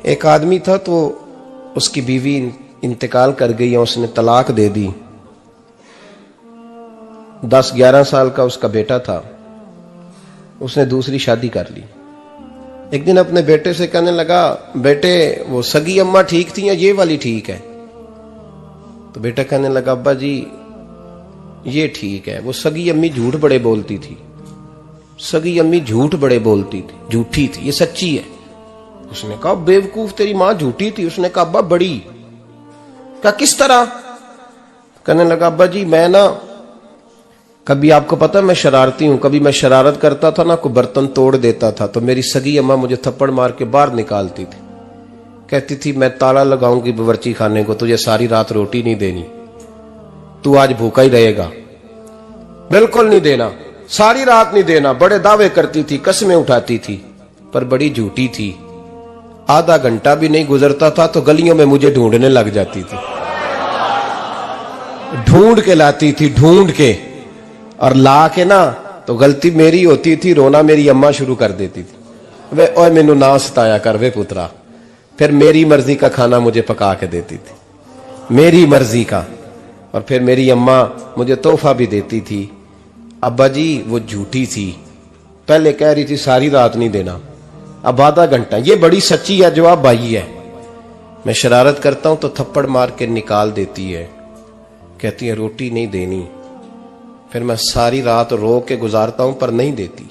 ایک آدمی تھا تو اس کی بیوی انتقال کر گئی اور اس نے طلاق دے دی. 10-11 سال کا اس کا بیٹا تھا. اس نے دوسری شادی کر لی. ایک دن اپنے بیٹے سے کہنے لگا, بیٹے وہ سگی اماں ٹھیک تھی یا یہ والی ٹھیک ہے؟ تو بیٹا کہنے لگا, ابا جی یہ ٹھیک ہے, وہ سگی امی جھوٹ بڑے بولتی تھی, سگی امی جھوٹ بڑے بولتی تھی, جھوٹی تھی, یہ سچی ہے. اس نے کہا, بیوقوف تیری ماں جھوٹی تھی. اس نے کہا, ابا بڑی. کہا کس طرح؟ کہنے لگا, ابا جی میں نا کبھی, آپ کو پتا میں شرارتی ہوں, کبھی میں شرارت کرتا تھا نا, کوئی برتن توڑ دیتا تھا تو میری سگی اماں مجھے تھپڑ مار کے باہر نکالتی تھی. کہتی تھی میں تالا لگاؤں گی باورچی خانے کو, تجھے ساری رات روٹی نہیں دینی, تو آج بھوکا ہی رہے گا, بالکل نہیں دینا, ساری رات نہیں دینا. بڑے دعوے کرتی تھی, قسمیں اٹھاتی تھی, پر بڑی جھوٹی تھی. آدھا گھنٹہ بھی نہیں گزرتا تھا تو گلیوں میں مجھے ڈھونڈنے لگ جاتی تھی, ڈھونڈ کے لاتی تھی, ڈھونڈ کے, اور لا کے نا تو غلطی میری ہوتی تھی, رونا میری اماں شروع کر دیتی تھی. وے اوے مینو نہ ستایا کر وے پترا. پھر میری مرضی کا کھانا مجھے پکا کے دیتی تھی, میری مرضی کا. اور پھر میری اماں مجھے تحفہ بھی دیتی تھی. ابا جی وہ جھوٹی تھی, پہلے کہہ رہی تھی ساری رات نہیں دینا, اب آدھا گھنٹہ. یہ بڑی سچی ہے, جواب بھائی ہے. میں شرارت کرتا ہوں تو تھپڑ مار کے نکال دیتی ہے, کہتی ہے روٹی نہیں دینی. پھر میں ساری رات رو کے گزارتا ہوں پر نہیں دیتی.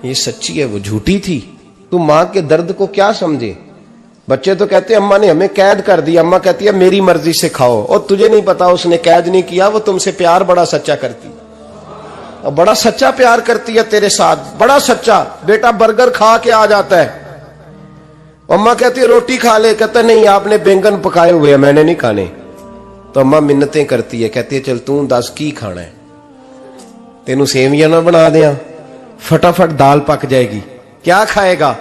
یہ سچی ہے, وہ جھوٹی تھی. تو ماں کے درد کو کیا سمجھے؟ بچے تو کہتے ہیں اماں نے ہمیں قید کر دیا, اماں کہتی ہے میری مرضی سے کھاؤ. اور تجھے نہیں پتا اس نے قید نہیں کیا, وہ تم سے پیار بڑا سچا کرتی, اور بڑا سچا پیار کرتی ہے تیرے ساتھ, بڑا سچا. بیٹا برگر کھا کے آ جاتا ہے, اماں کہتی ہے روٹی کھا لے, کہتا نہیں آپ نے بینگن پکائے ہوئے میں نے نہیں کھانے. تو اماں منتیں کرتی ہے, کہتی ہے چل توں دس کی کھانا ہے, تینوں سیویاں نہ بنا دیاں, فٹافٹ دال پک جائے گی, کیا کھائے گا؟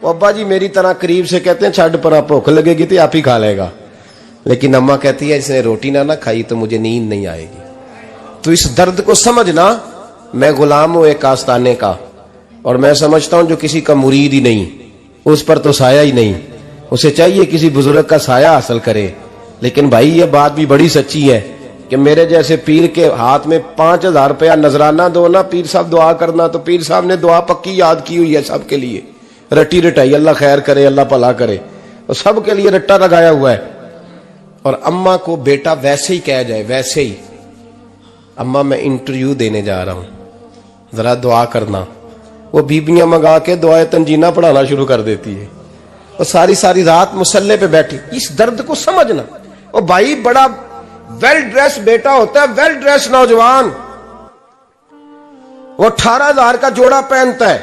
ابا جی میری طرح قریب سے کہتے ہیں چھڈ پرا, بھوک لگے گی تو آپ ہی کھا لے گا. لیکن اماں کہتی ہے اس نے روٹی نہ کھائی تو مجھے نیند نہیں آئے گی. تو اس درد کو سمجھنا. میں غلام ہوں ایک آستانے کا, اور میں سمجھتا ہوں جو کسی کا مرید ہی نہیں اس پر تو سایہ ہی نہیں, اسے چاہیے کسی بزرگ کا سایہ حاصل کرے. لیکن بھائی یہ بات بھی بڑی سچی ہے کہ میرے جیسے پیر کے ہاتھ میں 5000 روپیہ نذرانہ دو نا, پیر صاحب دعا کرنا, تو پیر صاحب نے دعا پکی یاد کی ہوئی ہے سب کے لیے, رٹی رٹائی, اللہ خیر کرے اللہ بھلا کرے, اور سب کے لیے رٹا لگایا ہوا ہے. اور اماں کو بیٹا ویسے ہی کہہ جائے, ویسے ہی, اماں میں انٹرویو دینے جا رہا ہوں ذرا دعا کرنا, وہ بیبیاں منگا کے دعائے تنجینہ پڑھانا شروع کر دیتی ہے, اور ساری رات مسلح پہ بیٹھی. اس درد کو سمجھنا. اور بھائی بڑا ویل ڈریس بیٹا ہوتا ہے, ویل ڈریس نوجوان, وہ 18,000 کا جوڑا پہنتا ہے,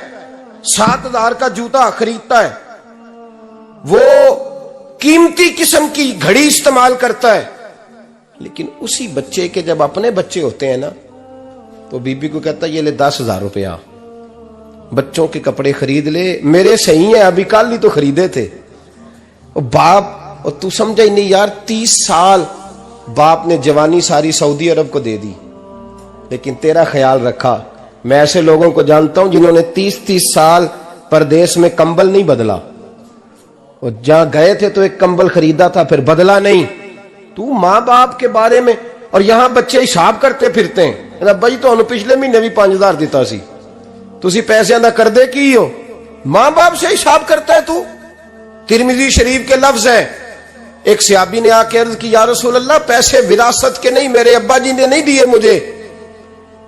7,000 کا جوتا خریدتا ہے, وہ قیمتی قسم کی گھڑی استعمال کرتا ہے. لیکن اسی بچے کے جب اپنے بچے ہوتے ہیں نا تو بی بی کو کہتا ہے یہ لے 10,000 روپیہ, بچوں کے کپڑے خرید لے, میرے صحیح ہیں ابھی کل ہی تو خریدے تھے. اور باپ, اور تو سمجھا ہی نہیں یار, 30 سال باپ نے جوانی ساری سعودی عرب کو دے دی, لیکن تیرا خیال رکھا. میں ایسے لوگوں کو جانتا ہوں جنہوں نے 30 سال پردیس میں کمبل نہیں بدلا, اور جہاں گئے تھے تو ایک کمبل خریدا تھا پھر بدلا نہیں. تو ماں باپ کے بارے میں, اور یہاں بچے حساب کرتے پھرتے ہیں, بھائی تو پچھلے مہینے بھی 5,000 دیتا سی, تسی پیسے نہ کر دے کی ہو, ماں باپ سے حساب کرتا ہے تو. ترمذی شریف کے لفظ ہیں, ایک صحابی نے آ کے عرض کی یا رسول اللہ پیسے وراثت کے نہیں, میرے ابا جی نے نہیں دیے مجھے,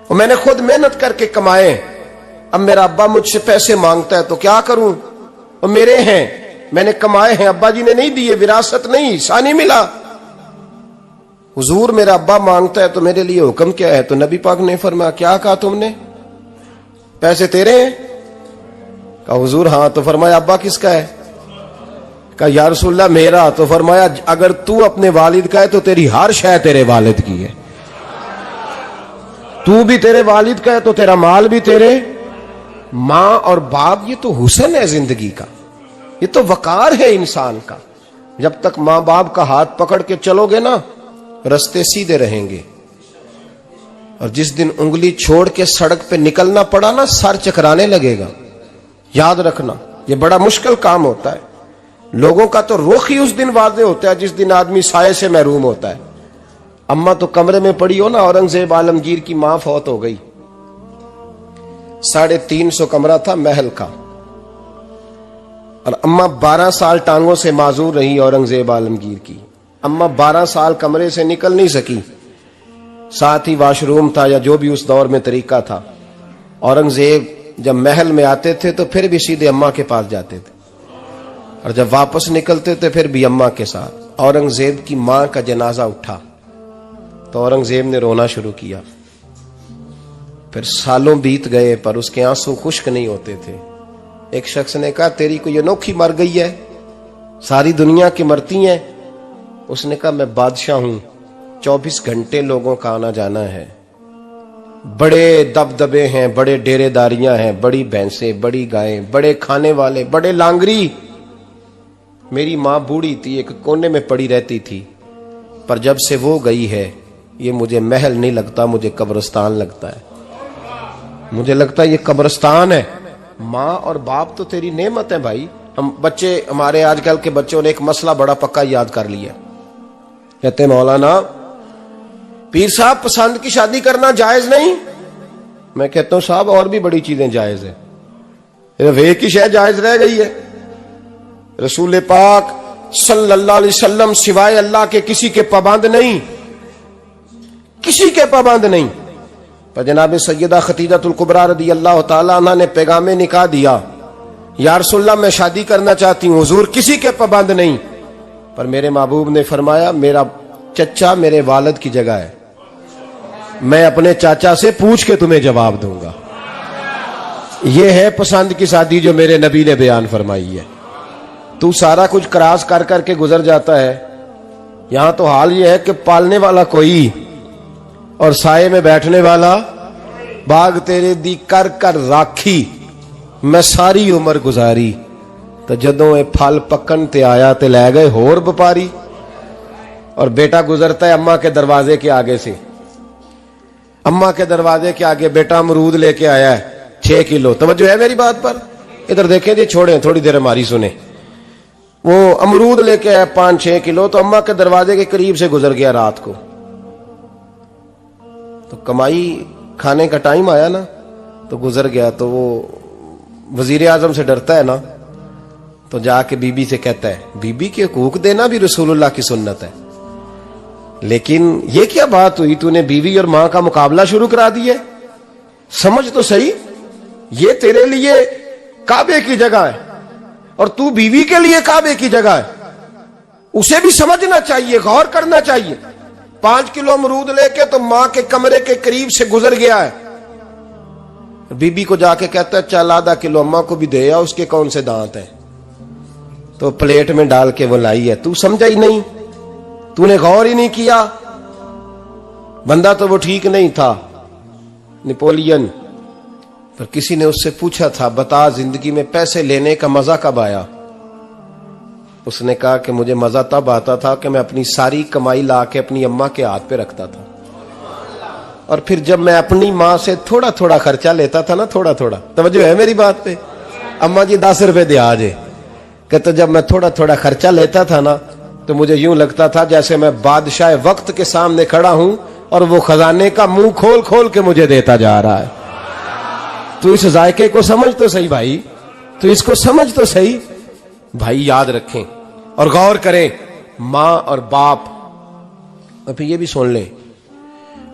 اور میں نے خود محنت کر کے کمائے, اب میرا ابا مجھ سے پیسے مانگتا ہے تو کیا کروں, اور میرے ہیں, میں نے کمائے ہیں, ابا جی نے نہیں دیے, وراثت نہیں, حصہ نہیں ملا. حضور میرا ابا مانگتا ہے تو میرے لیے حکم کیا ہے؟ تو نبی پاک نے فرمایا کیا کہا تم نے, پیسے تیرے ہیں؟ کہا حضور ہاں. تو فرمایا ابا کس کا ہے؟ کہا یا رسول اللہ میرا. تو فرمایا اگر تو اپنے والد کا ہے تو تیری ہر شے تیرے والد کی ہے, تو بھی تیرے والد کا ہے تو تیرا مال بھی تیرے. ماں اور باپ یہ تو حسن ہے زندگی کا, یہ تو وقار ہے انسان کا. جب تک ماں باپ کا ہاتھ پکڑ کے چلو گے نا رستے سیدھے رہیں گے, اور جس دن انگلی چھوڑ کے سڑک پہ نکلنا پڑا نا سر چکرانے لگے گا. یاد رکھنا یہ بڑا مشکل کام ہوتا ہے. لوگوں کا تو رخ ہی اس دن واضح ہوتا ہے جس دن آدمی سائے سے محروم ہوتا ہے. اماں تو کمرے میں پڑی ہو نا, اورنگزیب عالمگیر کی ماں فوت ہو گئی, 350 کمرہ تھا محل کا, اور اماں 12 سال ٹانگوں سے معذور رہی اورنگزیب عالمگیر کی. اماں 12 سال کمرے سے نکل نہیں سکی, ساتھ ہی واش روم تھا یا جو بھی اس دور میں طریقہ تھا. اورنگزیب جب محل میں آتے تھے تو پھر بھی سیدھے اماں کے پاس جاتے تھے, اور جب واپس نکلتے تھے پھر بھی اماں کے ساتھ. اورنگزیب کی ماں کا جنازہ اٹھا تو اورنگزیب نے رونا شروع کیا. پھر سالوں بیت گئے پر اس کے آنسو خشک نہیں ہوتے تھے. ایک شخص نے کہا تیری کوئی انوکھی مر گئی ہے, ساری دنیا کی مرتی ہیں. اس نے کہا میں بادشاہ ہوں, 24 گھنٹے لوگوں کا آنا جانا ہے, بڑے دبدبے ہیں, بڑے ڈیرے داریاں ہیں, بڑی بھینسیں, بڑی گائیں, بڑے کھانے والے, بڑے لانگری. میری ماں بوڑھی تھی, ایک کونے میں پڑی رہتی تھی, پر جب سے وہ گئی ہے یہ مجھے محل نہیں لگتا, مجھے قبرستان لگتا ہے. مجھے لگتا ہے یہ قبرستان ہے. ماں اور باپ تو تیری نعمت ہے بھائی. ہم بچے, ہمارے آج کل کے بچوں نے ایک مسئلہ بڑا پکا یاد کر لیا. کہتے ہیں مولانا پیر صاحب پسند کی شادی کرنا جائز نہیں. میں کہتا ہوں صاحب اور بھی بڑی چیزیں جائز ہیں, ایک ہی شے جائز رہ گئی ہے. رسول پاک صلی اللہ علیہ وسلم سوائے اللہ کے کسی کے پابند نہیں, کسی کے پابند نہیں. پر جناب سیدہ خدیجہ الکبریٰ رضی اللہ تعالی عنہ نے پیغام نکاح دیا, یا رسول اللہ میں شادی کرنا چاہتی ہوں. حضور کسی کے پابند نہیں, پر میرے محبوب نے فرمایا میرا چچا میرے والد کی جگہ ہے, میں اپنے چاچا سے پوچھ کے تمہیں جواب دوں گا. یہ ہے پسند کی شادی جو میرے نبی نے بیان فرمائی ہے. تو سارا کچھ کراس کر کر کے گزر جاتا ہے. یہاں تو حال یہ ہے کہ پالنے والا کوئی اور سائے میں بیٹھنے والا. باغ تیرے دی کر کر راکھی میں ساری عمر گزاری, تو جدوں اے پھل پکن تے آیا تے لے گئے ہور بپاری. اور بیٹا گزرتا ہے اماں کے دروازے کے آگے سے, اماں کے دروازے کے آگے بیٹا امرود لے کے آیا ہے 6 کلو. توجہ ہے میری بات پر؟ ادھر دیکھیں جی, چھوڑیں تھوڑی دیر ہماری سنیں. وہ امرود لے کے آیا 5-6 کلو, تو اماں کے دروازے کے قریب سے گزر گیا رات کو. تو کمائی کھانے کا ٹائم آیا نا, تو گزر گیا. تو وہ وزیر اعظم سے ڈرتا ہے نا, تو جا کے بی بی سے کہتا ہے بی بی کے حقوق دینا بھی رسول اللہ کی سنت ہے. لیکن یہ کیا بات ہوئی, تو نے بیوی اور ماں کا مقابلہ شروع کرا دیا. سمجھ تو صحیح, یہ تیرے لیے کعبے کی جگہ ہے اور تو بیوی کے لیے کعبے کی جگہ ہے. اسے بھی سمجھنا چاہیے, غور کرنا چاہیے. 5 کلو امرود لے کے تو ماں کے کمرے کے قریب سے گزر گیا ہے. بی بی کو جا کے کہتا ہے چل آدھا کلو اماں کو بھی دے آ, اس کے کون سے دانت ہیں. تو پلیٹ میں ڈال کے وہ لائی ہے. تو سمجھا ہی نہیں, تو نے غور ہی نہیں کیا. بندہ تو وہ ٹھیک نہیں تھا, نیپولین. پر کسی نے اس سے پوچھا تھا بتا زندگی میں پیسے لینے کا مزہ کب آیا. اس نے کہا کہ مجھے مزہ تب آتا تھا کہ میں اپنی ساری کمائی لا کے اپنی اماں کے ہاتھ پہ رکھتا تھا, اور پھر جب میں اپنی ماں سے تھوڑا تھوڑا خرچہ لیتا تھا نا, تھوڑا تھوڑا. توجہ ہے میری بات پہ؟ اماں جی 10 روپے دے آجے. کہتے جب میں تھوڑا تھوڑا خرچہ لیتا تھا نا, تو مجھے یوں لگتا تھا جیسے میں بادشاہ وقت کے سامنے کھڑا ہوں اور وہ خزانے کا منہ کھول کھول کے مجھے دیتا جا رہا ہے. تو اس ذائقے کو سمجھ تو صحیح بھائی, تو اس کو سمجھ تو صحیح بھائی. یاد رکھیں اور غور کریں, ماں اور باپ. اور پھر یہ بھی سن لیں,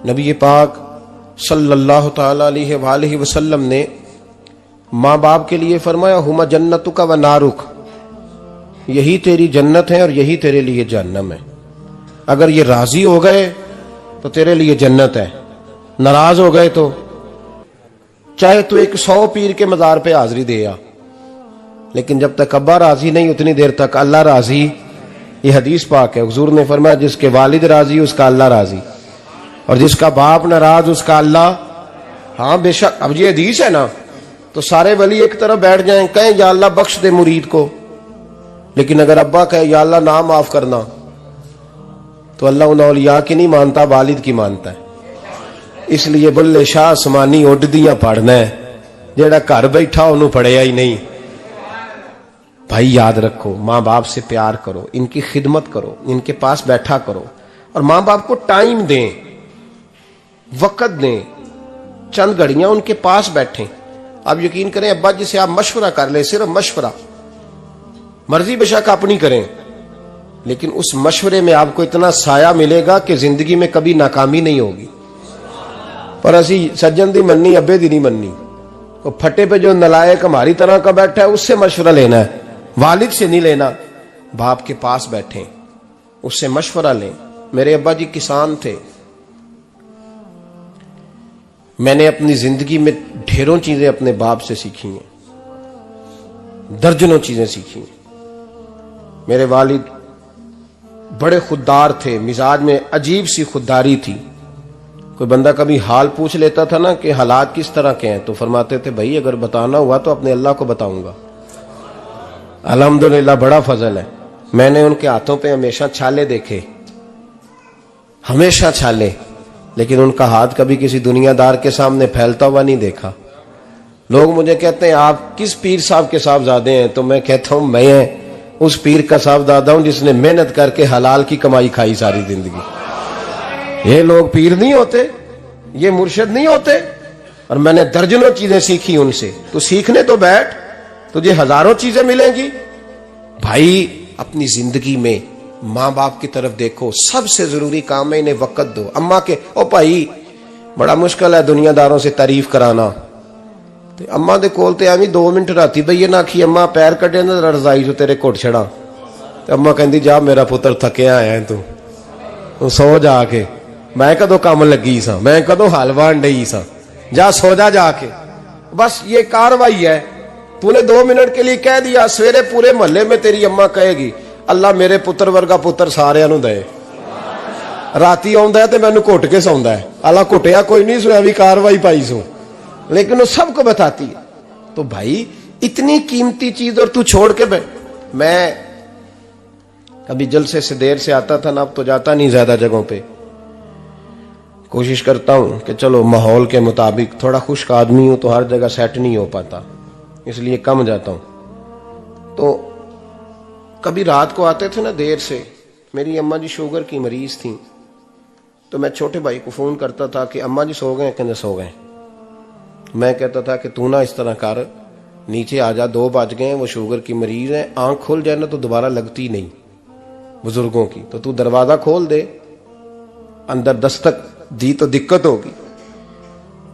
نبی پاک صلی اللہ تعالی علیہ وآلہ وسلم نے ماں باپ کے لیے فرمایا ہما جنتک و نارک, یہی تیری جنت ہے اور یہی تیرے لیے جہنم ہے. اگر یہ راضی ہو گئے تو تیرے لیے جنت ہے, ناراض ہو گئے تو چاہے تو 100 پیر کے مزار پہ حاضری دے آ, لیکن جب تک ابا راضی نہیں اتنی دیر تک اللہ راضی. یہ حدیث پاک ہے, حضور نے فرمایا جس کے والد راضی اس کا اللہ راضی, اور جس کا باپ ناراض اس کا اللہ. ہاں بے شک. اب یہ حدیث ہے نا, تو سارے ولی ایک طرف بیٹھ جائیں کہیں یا اللہ بخش دے مرید کو, لیکن اگر ابا کہے یا اللہ نہ معاف کرنا, تو اللہ ان اولیاء کی نہیں مانتا, والد کی مانتا ہے. اس لیے بلے شاہ سمانی اڈ دیاں پڑھنا ہے, جیڑا گھر بیٹھا انہوں پڑھیا ہی نہیں. بھائی یاد رکھو، ماں باپ سے پیار کرو، ان کی خدمت کرو، ان کے پاس بیٹھا کرو، اور ماں باپ کو ٹائم دیں، وقت دیں، چند گھڑیاں ان کے پاس بیٹھیں۔ آپ یقین کریں ابا جی سے آپ مشورہ کر لیں، صرف مشورہ، مرضی بے شک اپنی کریں، لیکن اس مشورے میں آپ کو اتنا سایہ ملے گا کہ زندگی میں کبھی ناکامی نہیں ہوگی۔ پر اسی سجن دی مننی ابے دی نہیں مننی، وہ پھٹے پہ جو نلائق ہماری طرح کا بیٹھا ہے اس سے مشورہ لینا ہے، والد سے نہیں لینا۔ باپ کے پاس بیٹھیں، اس سے مشورہ لیں۔ میرے ابا جی کسان تھے، میں نے اپنی زندگی میں ڈھیروں چیزیں اپنے باپ سے سیکھی ہیں، درجنوں چیزیں سیکھی ہیں۔ میرے والد بڑے خوددار تھے، مزاج میں عجیب سی خودداری تھی۔ کوئی بندہ کبھی حال پوچھ لیتا تھا نا کہ حالات کس طرح کے ہیں، تو فرماتے تھے بھائی اگر بتانا ہوا تو اپنے اللہ کو بتاؤں گا۔ الحمدللہ بڑا فضل ہے، میں نے ان کے ہاتھوں پہ ہمیشہ چھالے دیکھے، ہمیشہ چھالے، لیکن ان کا ہاتھ کبھی کسی دنیا دار کے سامنے پھیلتا ہوا نہیں دیکھا۔ لوگ مجھے کہتے ہیں آپ کس پیر صاحب کے صاحبزادے ہیں، تو میں کہتا ہوں میں اس پیر کا صاحبزادہ ہوں جس نے محنت کر کے حلال کی کمائی کھائی ساری زندگی۔ یہ لوگ پیر نہیں ہوتے، یہ مرشد نہیں ہوتے، اور میں نے درجنوں چیزیں سیکھی ان سے۔ تو سیکھنے تو بیٹھ، تجھے ہزاروں چیزیں ملیں گی۔ بھائی اپنی زندگی میں ماں باپ کی طرف دیکھو، سب سے ضروری کام ہے انہیں وقت دو۔ اماں کے او بھائی بڑا مشکل ہے دنیا داروں سے تعریف کرانا، تو اماں دے کول تے ایویں 2 منٹ راتی بھئی نہ آکھی اماں پیر کٹے نہ رضائی جو تیرے گھٹ چھڑا، تے اماں کہندی جا میرا پتر تھکیا آیا ہے تو سو جا کے، میں کدو کام لگی سا، میں کدو حل وان ڈئی سا، جا سو جا کے۔ بس یہ کاروائی ہے، تو نے 2 منٹ کے لیے کہہ دیا، سویرے پورے محلے میں تیری اماں کہے گی اللہ میرے پتر ورگا پتر سارے نو دے، راتی آندا ہے تے مینوں گھٹ کے سوندا ہے، اللہ گھٹیا کوئی نہیں سو بھی کاروائی پائی سو، لیکن وہ سب کو بتاتی ہے۔ تو بھائی اتنی قیمتی چیز اور تو چھوڑ کے میں کبھی جلسے سے دیر سے آتا تھا نا، اب تو جاتا نہیں زیادہ جگہوں پہ، کوشش کرتا ہوں کہ چلو ماحول کے مطابق، تھوڑا خشک آدمی ہوں تو ہر جگہ سیٹ نہیں ہو پاتا، اس لیے کم جاتا ہوں۔ تو کبھی رات کو آتے تھے نا دیر سے، میری اماں جی شوگر کی مریض تھیں، تو میں چھوٹے بھائی کو فون کرتا تھا کہ اماں جی سو گئے، کہنے سو گئے۔ میں کہتا تھا کہ تو نہ اس طرح کر، نیچے آ جا، 2 بج گئے، وہ شوگر کی مریض ہیں، آنکھ کھل جائے نا تو دوبارہ لگتی نہیں بزرگوں کی، تو دروازہ کھول دے، اندر دستک دی تو دقت ہوگی۔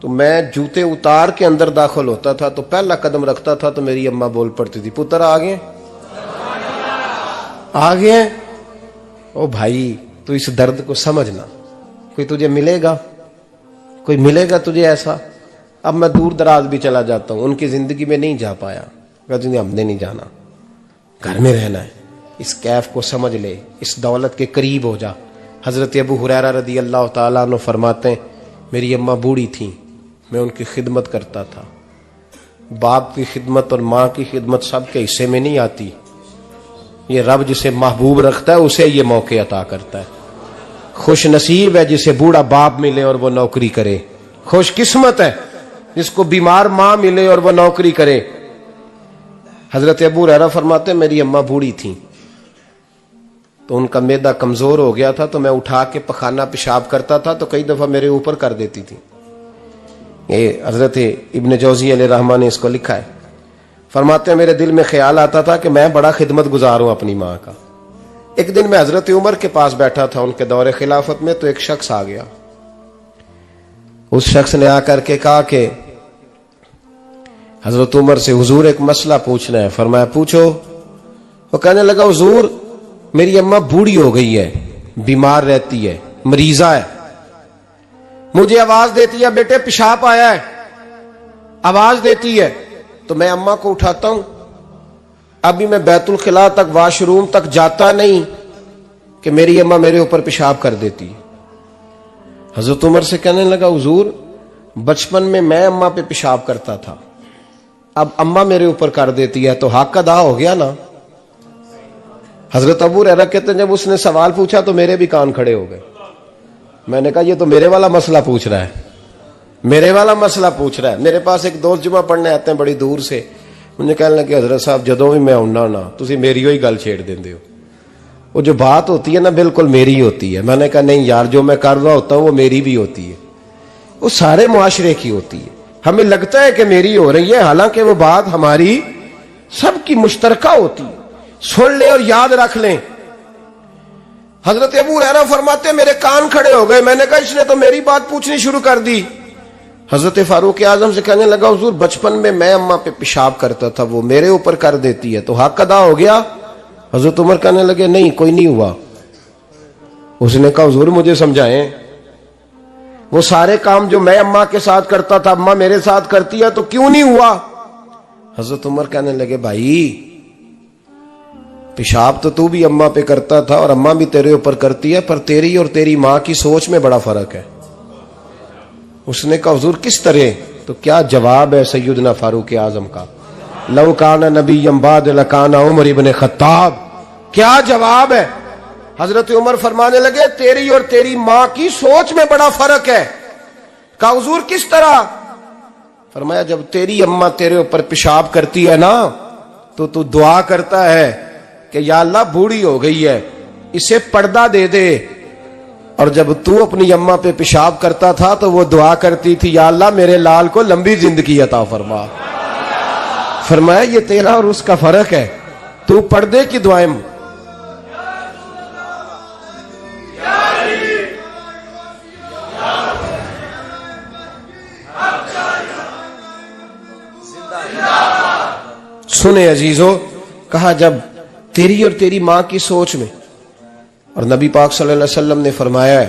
تو میں جوتے اتار کے اندر داخل ہوتا تھا، تو پہلا قدم رکھتا تھا تو میری اماں بول پڑتی تھی پتر آ گئے، آ گئے۔ او بھائی تو اس درد کو سمجھنا، کوئی تجھے ملے گا، کوئی ملے گا تجھے ایسا؟ اب میں دور دراز بھی چلا جاتا ہوں، ان کی زندگی میں نہیں جا پایا، کہتے ہیں ہم نے نہیں جانا، گھر میں رہنا ہے۔ اس کیف کو سمجھ لے، اس دولت کے قریب ہو جا۔ حضرت ابو ہریرہ رضی اللہ تعالیٰ عنہ فرماتے ہیں میری اماں بوڑھی تھیں، میں ان کی خدمت کرتا تھا۔ باپ کی خدمت اور ماں کی خدمت سب کے حصے میں نہیں آتی، یہ رب جسے محبوب رکھتا ہے اسے یہ موقع عطا کرتا ہے۔ خوش نصیب ہے جسے بوڑھا باپ ملے اور وہ نوکری کرے، خوش قسمت ہے جس کو بیمار ماں ملے اور وہ نوکری کرے۔ حضرت ابو ہریرہ فرماتے ہیں میری اماں بوڑھی تھیں تو ان کا معدہ کمزور ہو گیا تھا، تو میں اٹھا کے پخانہ پیشاب کرتا تھا تو کئی دفعہ میرے اوپر کر دیتی تھی۔ یہ حضرت ابن جوزی علیہ رحمہ نے اس کو لکھا ہے، فرماتے ہیں میرے دل میں خیال آتا تھا کہ میں بڑا خدمت گزار ہوں اپنی ماں کا۔ ایک دن میں حضرت عمر کے پاس بیٹھا تھا ان کے دور خلافت میں، تو ایک شخص آ گیا، اس شخص نے آ کر کے کہا کہ حضرت عمر سے حضور ایک مسئلہ پوچھنا ہے۔ فرمایا پوچھو۔ وہ کہنے لگا حضور میری اماں بوڑھی ہو گئی ہے، بیمار رہتی ہے، مریضہ ہے، مجھے آواز دیتی ہے بیٹے پیشاب آیا ہے، آواز دیتی ہے تو میں اماں کو اٹھاتا ہوں، ابھی میں بیت الخلاء تک واش روم تک جاتا نہیں کہ میری اماں میرے اوپر پیشاب کر دیتی ہے۔ حضرت عمر سے کہنے لگا حضور بچپن میں اماں پہ پیشاب کرتا تھا، اب اماں میرے اوپر کر دیتی ہے تو حق ادا ہو گیا نا۔ حضرت ابو ہریرہ کہتے ہیں جب اس نے سوال پوچھا تو میرے بھی کان کھڑے ہو گئے۔ میں نے کہا یہ تو میرے والا مسئلہ پوچھ رہا ہے، میرے والا مسئلہ پوچھ رہا ہے۔ میرے پاس ایک دوست جمعہ پڑھنے آتے ہیں بڑی دور سے، مجھے کہنے لگے حضرت صاحب جدوں بھی میں آنا نا تسی میری ہوئی گل چھیڑ دیندے ہو, وہ جو بات ہوتی ہے نا بالکل میری ہوتی ہے. میں نے کہا نہیں یار, جو میں کر رہا ہوتا ہوں وہ میری بھی ہوتی ہے, وہ سارے معاشرے کی ہوتی ہے. ہمیں لگتا ہے کہ میری ہو رہی ہے, حالانکہ وہ بات ہماری سب کی مشترکہ ہوتی ہے. سن لیں اور یاد رکھ لیں. حضرت ابو ہریرہ فرماتے ہیں میرے کان کھڑے ہو گئے. میں نے کہا اس نے تو میری بات پوچھنی شروع کر دی. حضرت فاروق اعظم سے کہنے لگا حضور بچپن میں اماں پہ پیشاب کرتا تھا, وہ میرے اوپر کر دیتی ہے تو حق ادا ہو گیا؟ حضرت عمر کہنے لگے نہیں کوئی نہیں ہوا. اس نے کہا حضور مجھے سمجھائیں, وہ سارے کام جو میں اماں کے ساتھ کرتا تھا اماں میرے ساتھ کرتی ہے تو کیوں نہیں ہوا؟ حضرت عمر کہنے لگے بھائی پیشاب تو بھی اماں پہ کرتا تھا اور اماں بھی تیرے اوپر کرتی ہے, پر تیری اور تیری ماں کی سوچ میں بڑا فرق ہے. اس نے کہا حضور کس طرح؟ تو کیا جواب ہے سیدنا فاروق اعظم کا, لو کان نبی بعد لکان عمر ابن خطاب. کیا جواب ہے؟ حضرت عمر فرمانے لگے تیری اور تیری ماں کی سوچ میں بڑا فرق ہے. کہا حضور کس طرح؟ فرمایا جب تیری اماں تیرے اوپر پیشاب کرتی ہے نا تو دعا کرتا ہے کہ یا اللہ بوڑھی ہو گئی ہے اسے پردہ دے دے, اور جب تو اپنی اماں پہ پیشاب کرتا تھا تو وہ دعا کرتی تھی یا اللہ میرے لال کو لمبی زندگی عطا فرما. فرمایا یہ تیرا اور اس کا فرق ہے, تو پردے کی دعائیں. سنے عزیزو, کہا جب تیری اور تیری ماں کی سوچ میں, اور نبی پاک صلی اللہ علیہ وسلم نے فرمایا ہے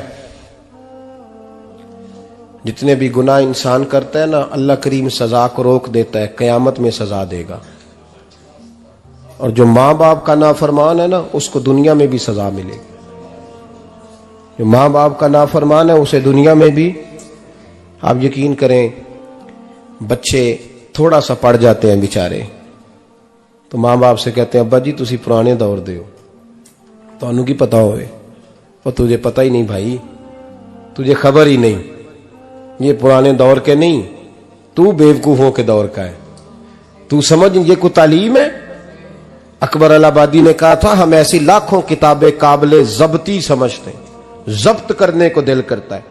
جتنے بھی گناہ انسان کرتا ہے نا اللہ کریم سزا کو روک دیتا ہے, قیامت میں سزا دے گا. اور جو ماں باپ کا نافرمان ہے نا اس کو دنیا میں بھی سزا ملے گی. جو ماں باپ کا نافرمان ہے اسے دنیا میں بھی. آپ یقین کریں بچے تھوڑا سا پڑ جاتے ہیں بیچارے تو ماں باپ سے کہتے ہیں ابا جی تسی پرانے دور دے ہو, تو انہوں کی پتا ہوئے, اور تجھے پتہ ہی نہیں بھائی, تجھے خبر ہی نہیں, یہ پرانے دور کے نہیں, تو بیوقوفوں کے دور کا ہے. تو سمجھ یہ کوئی تعلیم ہے؟ اکبر الہآبادی نے کہا تھا ہم ایسی لاکھوں کتابیں قابل ضبطی سمجھتے ہیں, ضبط کرنے کو دل کرتا ہے.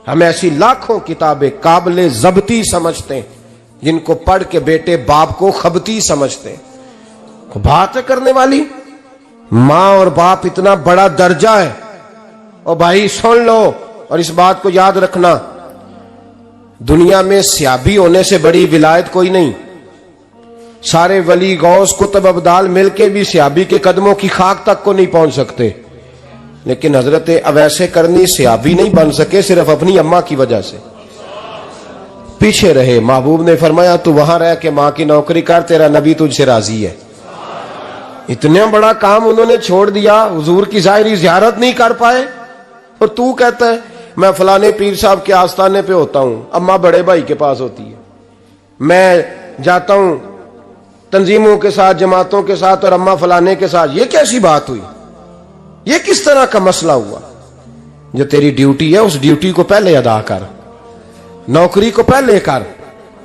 ہم ایسی لاکھوں کتابیں قابل ضبطی سمجھتے ہیں جن کو پڑھ کے بیٹے باپ کو خبتی سمجھتے ہیں. بات ہے کرنے والی. ماں اور باپ اتنا بڑا درجہ ہے. اور بھائی سن لو اور اس بات کو یاد رکھنا, دنیا میں سیابی ہونے سے بڑی ولایت کوئی نہیں. سارے ولی غوث کتب ابدال مل کے بھی سیابی کے قدموں کی خاک تک کو نہیں پہنچ سکتے, لیکن حضرت اویس کرنی سیابی نہیں بن سکے صرف اپنی اماں کی وجہ سے. پیچھے رہے. محبوب نے فرمایا تو وہاں رہ کے ماں کی نوکری کر, تیرا نبی تجھ سے راضی ہے. اتنا بڑا کام انہوں نے چھوڑ دیا, حضور کی ظاہری زیارت نہیں کر پائے, اور تو کہتا ہے میں فلانے پیر صاحب کے آستانے پہ ہوتا ہوں, اماں بڑے بھائی کے پاس ہوتی ہے, میں جاتا ہوں تنظیموں کے ساتھ جماعتوں کے ساتھ اور اماں فلانے کے ساتھ. یہ کیسی بات ہوئی؟ یہ کس طرح کا مسئلہ ہوا؟ جو تیری ڈیوٹی ہے اس ڈیوٹی کو پہلے ادا کر, نوکری کو پہلے کر,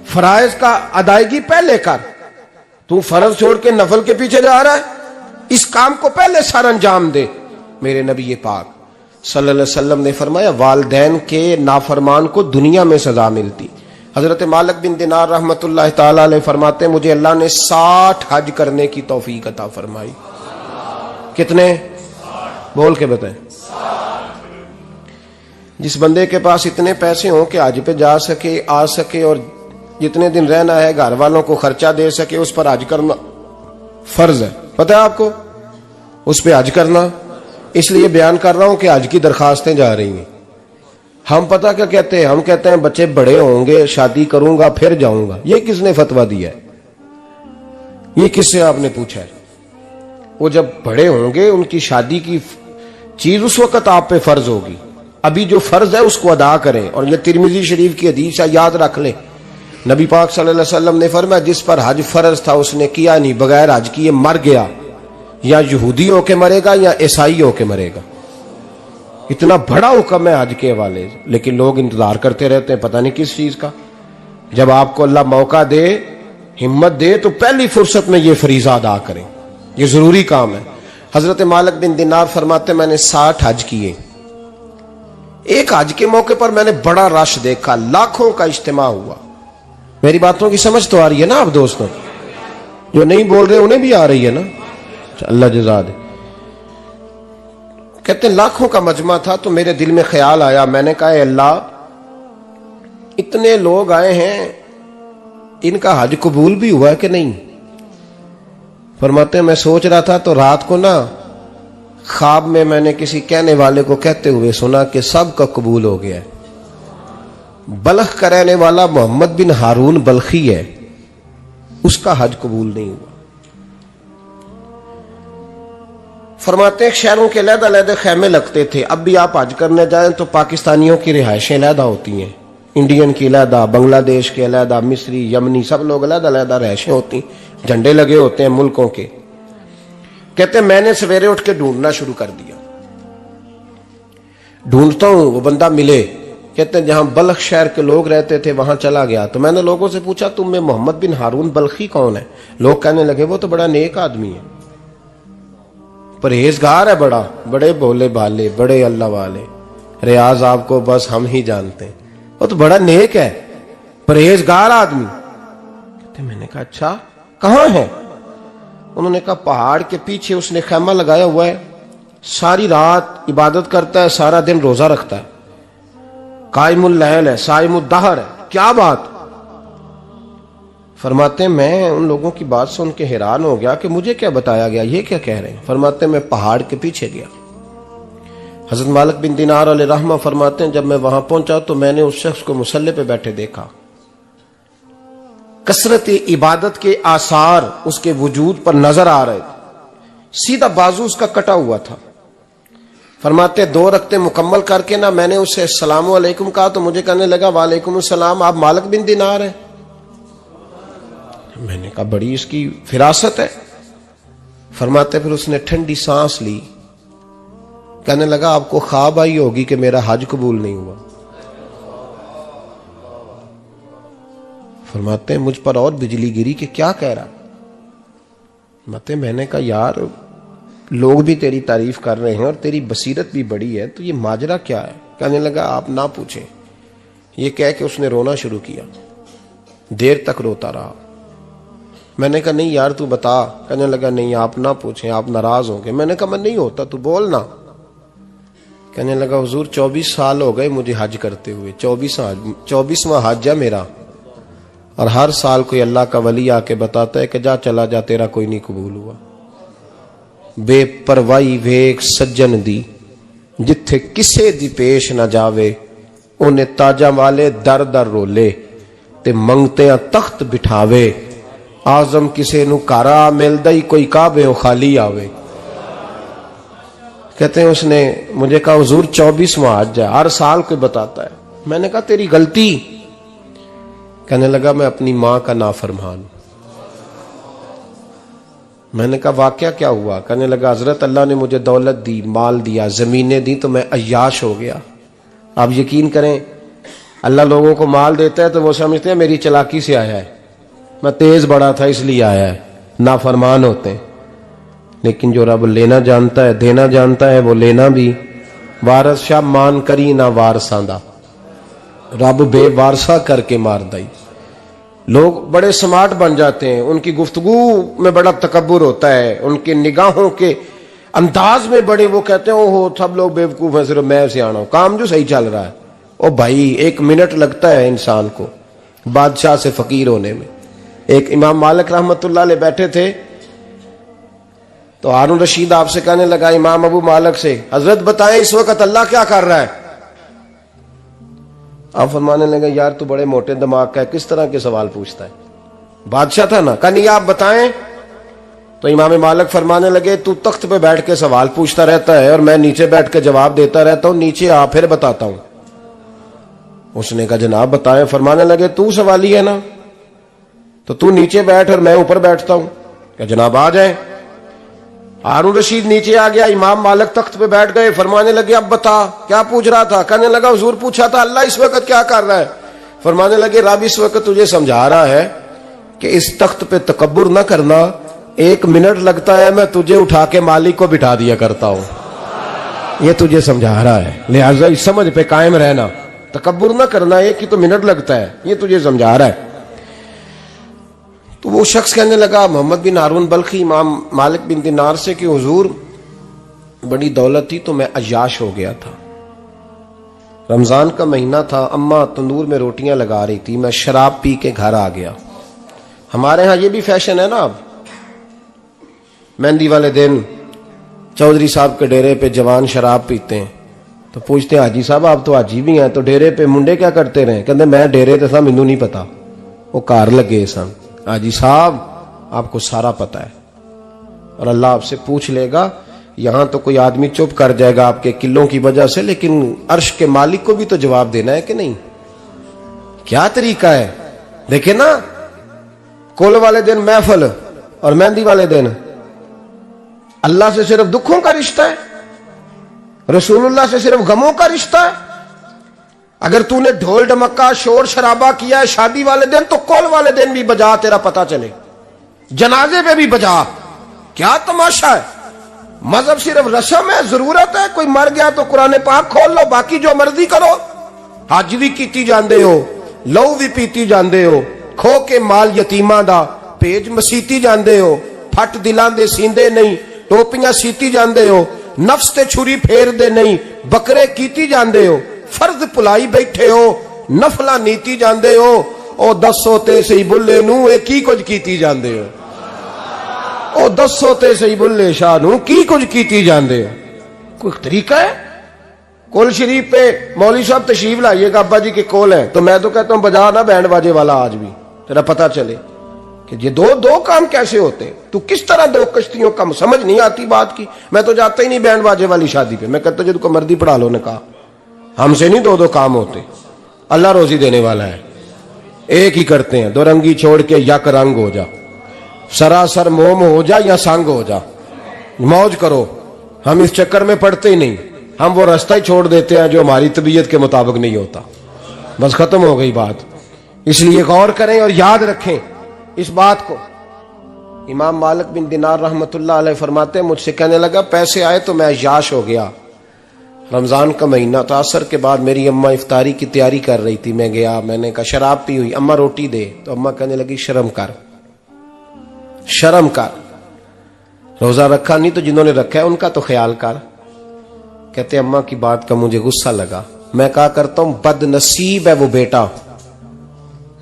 فرائض کا ادائیگی پہلے کر. تو فرض چھوڑ کے نفل کے پیچھے جا رہا ہے, اس کام کو پہلے سر انجام دے. میرے نبی پاک صلی اللہ علیہ وسلم نے فرمایا والدین کے نافرمان کو دنیا میں سزا ملتی. حضرت مالک بن دینار رحمت اللہ تعالی علیہ فرماتے ہیں مجھے اللہ نے 60 حج کرنے کی توفیق عطا فرمائی. کتنے؟ بول کے بتائیں. جس بندے کے پاس اتنے پیسے ہوں کہ حج پہ جا سکے, آ سکے, اور جتنے دن رہنا ہے گھر والوں کو خرچہ دے سکے, اس پر حج کرنا فرض ہے. پتہ ہے آپ کو اس پہ حج کرنا؟ اس لیے بیان کر رہا ہوں کہ حج کی درخواستیں جا رہی ہیں. ہم پتہ کیا کہتے ہیں؟ ہم کہتے ہیں بچے بڑے ہوں گے شادی کروں گا پھر جاؤں گا. یہ کس نے فتویٰ دیا ہے؟ یہ کس سے آپ نے پوچھا ہے؟ وہ جب بڑے ہوں گے ان کی شادی کی چیز اس وقت آپ پہ فرض ہوگی. ابھی جو فرض ہے اس کو ادا کریں. اور یہ ترمذی شریف کی حدیث ہے, یاد رکھ لیں. نبی پاک صلی اللہ علیہ وسلم نے فرمایا جس پر حج فرض تھا اس نے کیا نہیں, بغیر حج کیے مر گیا, یا یہودی ہو کے مرے گا یا عیسائی ہو کے مرے گا. اتنا بڑا حکم ہے حج کے حوالے سے, لیکن لوگ انتظار کرتے رہتے ہیں پتہ نہیں کس چیز کا. جب آپ کو اللہ موقع دے, ہمت دے تو پہلی فرصت میں یہ فریضہ ادا کریں، یہ ضروری کام ہے۔ حضرت مالک بن دینار فرماتے میں نے 60 حج کیے، ایک حج کے موقع پر میں نے بڑا رش دیکھا، لاکھوں کا اجتماع ہوا۔ میری باتوں کی سمجھ تو آ رہی ہے نا آپ دوستوں؟ جو نہیں بول رہے انہیں بھی آ رہی ہے نا؟ اللہ جزا دے۔ کہتے ہیں لاکھوں کا مجمع تھا، تو میرے دل میں خیال آیا، میں نے کہا اے اللہ، اتنے لوگ آئے ہیں، ان کا حج قبول بھی ہوا ہے کہ نہیں؟ فرماتے ہیں میں سوچ رہا تھا تو رات کو نا خواب میں نے کسی کہنے والے کو کہتے ہوئے سنا کہ سب کا قبول ہو گیا ہے، بلخ کا رہنے والا محمد بن ہارون بلخی ہے، اس کا حج قبول نہیں ہوا۔ فرماتے ہیں شہروں کے علیحدہ علیحدہ خیمے لگتے تھے، اب بھی آپ حج کرنے جائیں تو پاکستانیوں کی رہائشیں علیحدہ ہوتی ہیں، انڈین کی علیحدہ، بنگلہ دیش کے علیحدہ، مصری، یمنی، سب لوگ علیحدہ علیحدہ رہائشیں ہوتی ہیں، جھنڈے لگے ہوتے ہیں ملکوں کے۔ کہتے ہیں میں نے سویرے اٹھ کے ڈھونڈنا شروع کر دیا، ڈھونڈتا ہوں وہ بندہ ملے۔ کہتے ہیں جہاں بلخ شہر کے لوگ رہتے تھے وہاں چلا گیا، تو میں نے لوگوں سے پوچھا تم میں محمد بن ہارون بلخی کون ہے؟ لوگ کہنے لگے وہ تو بڑا نیک آدمی ہے، پرہیزگار ہے، بڑے بولے بالے، بڑے اللہ والے، ریاض آپ کو بس ہم ہی جانتے ہیں، وہ تو بڑا نیک ہے، پرہیزگار آدمی۔ کہتے میں نے کہا اچھا کہاں ہے؟ انہوں نے کہا پہاڑ کے پیچھے اس نے خیمہ لگایا ہوا ہے، ساری رات عبادت کرتا ہے، سارا دن روزہ رکھتا ہے، قائم اللیل ہے، صائم الدہر ہے۔ کیا بات؟ فرماتے ہیں میں ان لوگوں کی بات سن کے حیران ہو گیا کہ مجھے کیا بتایا گیا، یہ کیا کہہ رہے ہیں؟ فرماتے ہیں میں پہاڑ کے پیچھے گیا۔ حضرت مالک بن دینار علیہ رحمہ فرماتے ہیں جب میں وہاں پہنچا تو میں نے اس شخص کو مصلی پہ بیٹھے دیکھا، کثرت عبادت کے آثار اس کے وجود پر نظر آ رہے تھے، سیدھا بازو اس کا کٹا ہوا تھا۔ فرماتے 2 رکعتیں مکمل کر کے نا میں نے اسے السلام علیکم کہا تو مجھے کہنے لگا وعلیکم السلام، آپ مالک بن دینار ہیں؟ میں نے کہا بڑی اس کی فراست ہے۔ فرماتے پھر اس نے ٹھنڈی سانس لی، کہنے لگا آپ کو خواب آئی ہوگی کہ میرا حج قبول نہیں ہوا۔ فرماتے ہیں مجھ پر اور بجلی گری کہ کیا کہہ رہا؟ فرماتے میں نے کہا یار لوگ بھی تیری تعریف کر رہے ہیں اور تیری بصیرت بھی بڑی ہے، تو یہ ماجرا کیا ہے؟ کہنے لگا آپ نہ پوچھیں۔ یہ کہہ کہ اس نے رونا شروع کیا، دیر تک روتا رہا۔ میں نے کہا نہیں یار تو بتا۔ کہنے لگا نہیں آپ نہ پوچھیں، آپ ناراض ہوں گے۔ میں نے کہا میں نہیں ہوتا، تو بولنا۔ کہنے لگا حضور 24 سال ہو گئے مجھے حج کرتے ہوئے، 24واں حج ہے میرا، اور ہر سال کوئی اللہ کا ولی آ کے بتاتا ہے کہ جا چلا جا تیرا کوئی نہیں قبول ہوا۔ بے پروائی ویک سجن دی جتھے کسے دی پیش نہ جاوے، انہیں تاجاں والے در در رولے تے منگتیاں تخت بٹھاوے، آزم کسے نو کارا ملدا ہی کوئی کعبے او خالی آوے۔ کہتے ہیں اس نے مجھے کہا حضور 24واں حج ہے، ہر سال کوئی بتاتا ہے۔ میں نے کہا تیری غلطی۔ کہنے لگا میں اپنی ماں کا نافرمان۔ میں نے کہا واقعہ کیا ہوا؟ کہنے لگا حضرت اللہ نے مجھے دولت دی، مال دیا، زمینیں دی، تو میں عیاش ہو گیا۔ آپ یقین کریں اللہ لوگوں کو مال دیتا ہے تو وہ سمجھتے ہیں میری چلاکی سے آیا ہے، میں تیز بڑا تھا اس لیے آیا ہے، نافرمان ہوتے ہیں۔ لیکن جو رب لینا جانتا ہے دینا جانتا ہے وہ لینا بھی۔ وارث شاہ مان کری نہ وارثاں دا، رب بے وارثہ کر کے مار دائی۔ لوگ بڑے سمارٹ بن جاتے ہیں، ان کی گفتگو میں بڑا تکبر ہوتا ہے، ان کے نگاہوں کے انداز میں بڑے، وہ کہتے ہیں اوہ سب لوگ بیوقوف ہیں صرف میں سے آنا ہوں، کام جو صحیح چل رہا ہے۔ او بھائی 1 منٹ لگتا ہے انسان کو بادشاہ سے فقیر ہونے میں۔ ایک امام مالک رحمت اللہ علیہ بیٹھے تھے تو ہارون رشید آپ سے کہنے لگا امام ابو مالک سے، حضرت بتائیں اس وقت اللہ کیا کر رہا ہے؟ آپ فرمانے لگے یار تو بڑے موٹے دماغ کا ہے، کس طرح کے سوال پوچھتا ہے؟ بادشاہ تھا نا، کہا نہیں آپ بتائیں۔ تو امام مالک فرمانے لگے تو تخت پہ بیٹھ کے سوال پوچھتا رہتا ہے اور میں نیچے بیٹھ کے جواب دیتا رہتا ہوں، نیچے آ پھر بتاتا ہوں۔ اس نے کہا جناب بتائیں۔ فرمانے لگے تو سوالی ہے نا، تو تو نیچے بیٹھ اور میں اوپر بیٹھتا ہوں۔ کہ جناب آ جائیں۔ ہارون رشید نیچے آ گیا، امام مالک تخت پہ بیٹھ گئے۔ فرمانے لگے اب بتا کیا پوچھ رہا تھا؟ کہنے لگا حضور پوچھا تھا اللہ اس وقت کیا کر رہا ہے؟ فرمانے لگے رب اس وقت تجھے سمجھا رہا ہے کہ اس تخت پہ تکبر نہ کرنا، 1 منٹ لگتا ہے میں تجھے اٹھا کے مالک کو بٹھا دیا کرتا ہوں. یہ تجھے سمجھا رہا ہے، لہذا اس سمجھ پہ قائم رہنا، تکبر نہ کرنا، 1 ہی تو منٹ لگتا ہے، یہ تجھے سمجھا رہا ہے. تو وہ شخص کہنے لگا محمد بن ہارون بلخی امام مالک بن دینار سے کہ حضور بڑی دولت تھی تو میں عیاش ہو گیا تھا، رمضان کا مہینہ تھا، اماں تندور میں روٹیاں لگا رہی تھی، میں شراب پی کے گھر آ گیا. ہمارے ہاں یہ بھی فیشن ہے نا، اب مہندی والے دن چودھری صاحب کے ڈیرے پہ جوان شراب پیتے ہیں تو پوچھتے ہیں حاجی صاحب آپ تو حاجی بھی ہیں تو ڈیرے پہ منڈے کیا کرتے رہے؟ کہتے میں ڈیرے تے سا مینوں نہیں پتا، وہ کار لگے سن. حاجی صاحب آپ کو سارا پتا ہے اور اللہ آپ سے پوچھ لے گا. یہاں تو کوئی آدمی چپ کر جائے گا آپ کے قلوں کی وجہ سے، لیکن عرش کے مالک کو بھی تو جواب دینا ہے کہ نہیں؟ کیا طریقہ ہے؟ دیکھیں نا، کول والے دن محفل اور مہندی والے دن اللہ سے صرف دکھوں کا رشتہ ہے، رسول اللہ سے صرف غموں کا رشتہ ہے. اگر تو نے ڈھول ڈمکا شور شرابہ کیا ہے شادی والے دن تو کول والے دن بھی بجا، تیرا پتا چلے، جنازے پہ بھی بجا. کیا تماشا ہے؟ مذہب صرف رسم ہے، ضرورت ہے. کوئی مر گیا تو قرآن پاک کھول لو، باقی جو مرضی کرو. حج بھی کیتی جاندے ہو، لو بھی پیتی جاندے ہو، کھو کے مال یتیماں دا پیج مسیتی جاندے ہو، پھٹ دلاں دے سیندے نہیں، ٹوپیاں سیتی جاندے ہو، نفس تے چھری پھیر دے نہیں، بکرے کیتی جاندے ہو، فرض پلائی بیٹھے ہو، نفلاں نیتی جاندے ہو. او دسو تے سی بلے نو اے کی کچھ کیتی جاندے ہو، او دسو تے سی بلے شاہ نو کی کچھ کیتی جاندے ہو. کوئی طریقہ ہے؟ کول شریف پہ مولوی صاحب تشریف لائیے گا، ابا جی کے کول ہے تو میں تو کہتا ہوں بجا نا بینڈ باجے والا آج بھی، تیرا پتہ چلے کہ یہ دو کام کیسے ہوتے ہیں. تو کس طرح دو کشتیوں کا سمجھ نہیں آتی بات کی. میں تو جاتا ہی نہیں بینڈ باجے والی شادی پہ، میں کہتا ہوں جب کو مردی پڑھا لو نے کہا ہم سے نہیں دو کام ہوتے. اللہ روزی دینے والا ہے، ایک ہی کرتے ہیں. دو رنگی چھوڑ کے یک رنگ ہو جا، سراسر موم ہو جا یا سنگ ہو جا، موج کرو. ہم اس چکر میں پڑتے ہی نہیں، ہم وہ راستہ ہی چھوڑ دیتے ہیں جو ہماری طبیعت کے مطابق نہیں ہوتا. بس ختم ہو گئی بات. اس لیے غور کریں اور یاد رکھیں اس بات کو. امام مالک بن دینار رحمت اللہ علیہ فرماتے ہیں مجھ سے کہنے لگا پیسے آئے تو میں عیاش ہو گیا. رمضان کا مہینہ تھا، عصر کے بعد میری اماں افطاری کی تیاری کر رہی تھی. میں گیا، میں نے کہا شراب پی ہوئی، اماں روٹی دے. تو اماں کہنے لگی شرم کر، شرم کر، روزہ رکھا نہیں تو جنہوں نے رکھا ہے ان کا تو خیال کر. کہتے اماں کی بات کا مجھے غصہ لگا. میں کہا کرتا ہوں بد نصیب ہے وہ بیٹا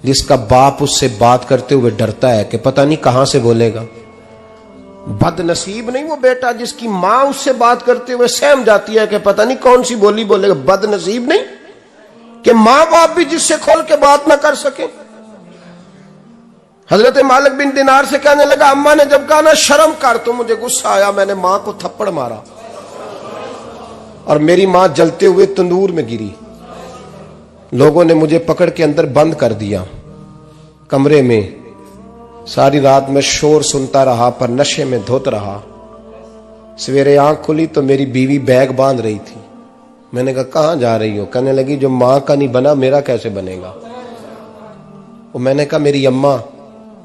جس کا باپ اس سے بات کرتے ہوئے ڈرتا ہے کہ پتہ نہیں کہاں سے بولے گا. بد نصیب نہیں وہ بیٹا جس کی ماں اس سے بات کرتے ہوئے سہم جاتی ہے کہ پتہ نہیں کون سی بولی بولے گا. بد نصیب نہیں کہ ماں باپ بھی جس سے کھول کے بات نہ کر سکے. حضرت مالک بن دینار سے کہنے لگا اماں نے جب کہا نا شرم کر تو مجھے غصہ آیا، میں نے ماں کو تھپڑ مارا اور میری ماں جلتے ہوئے تندور میں گری. لوگوں نے مجھے پکڑ کے اندر بند کر دیا کمرے میں. ساری رات میں شور سنتا رہا پر نشے میں دھوت رہا. سویرے آنکھ کھلی تو میری بیوی بیگ باندھ رہی تھی. میں نے کہا کہاں جا رہی ہو؟ کہنے لگی جو ماں کا نہیں بنا میرا کیسے بنے گا. وہ میں نے کہا میری اماں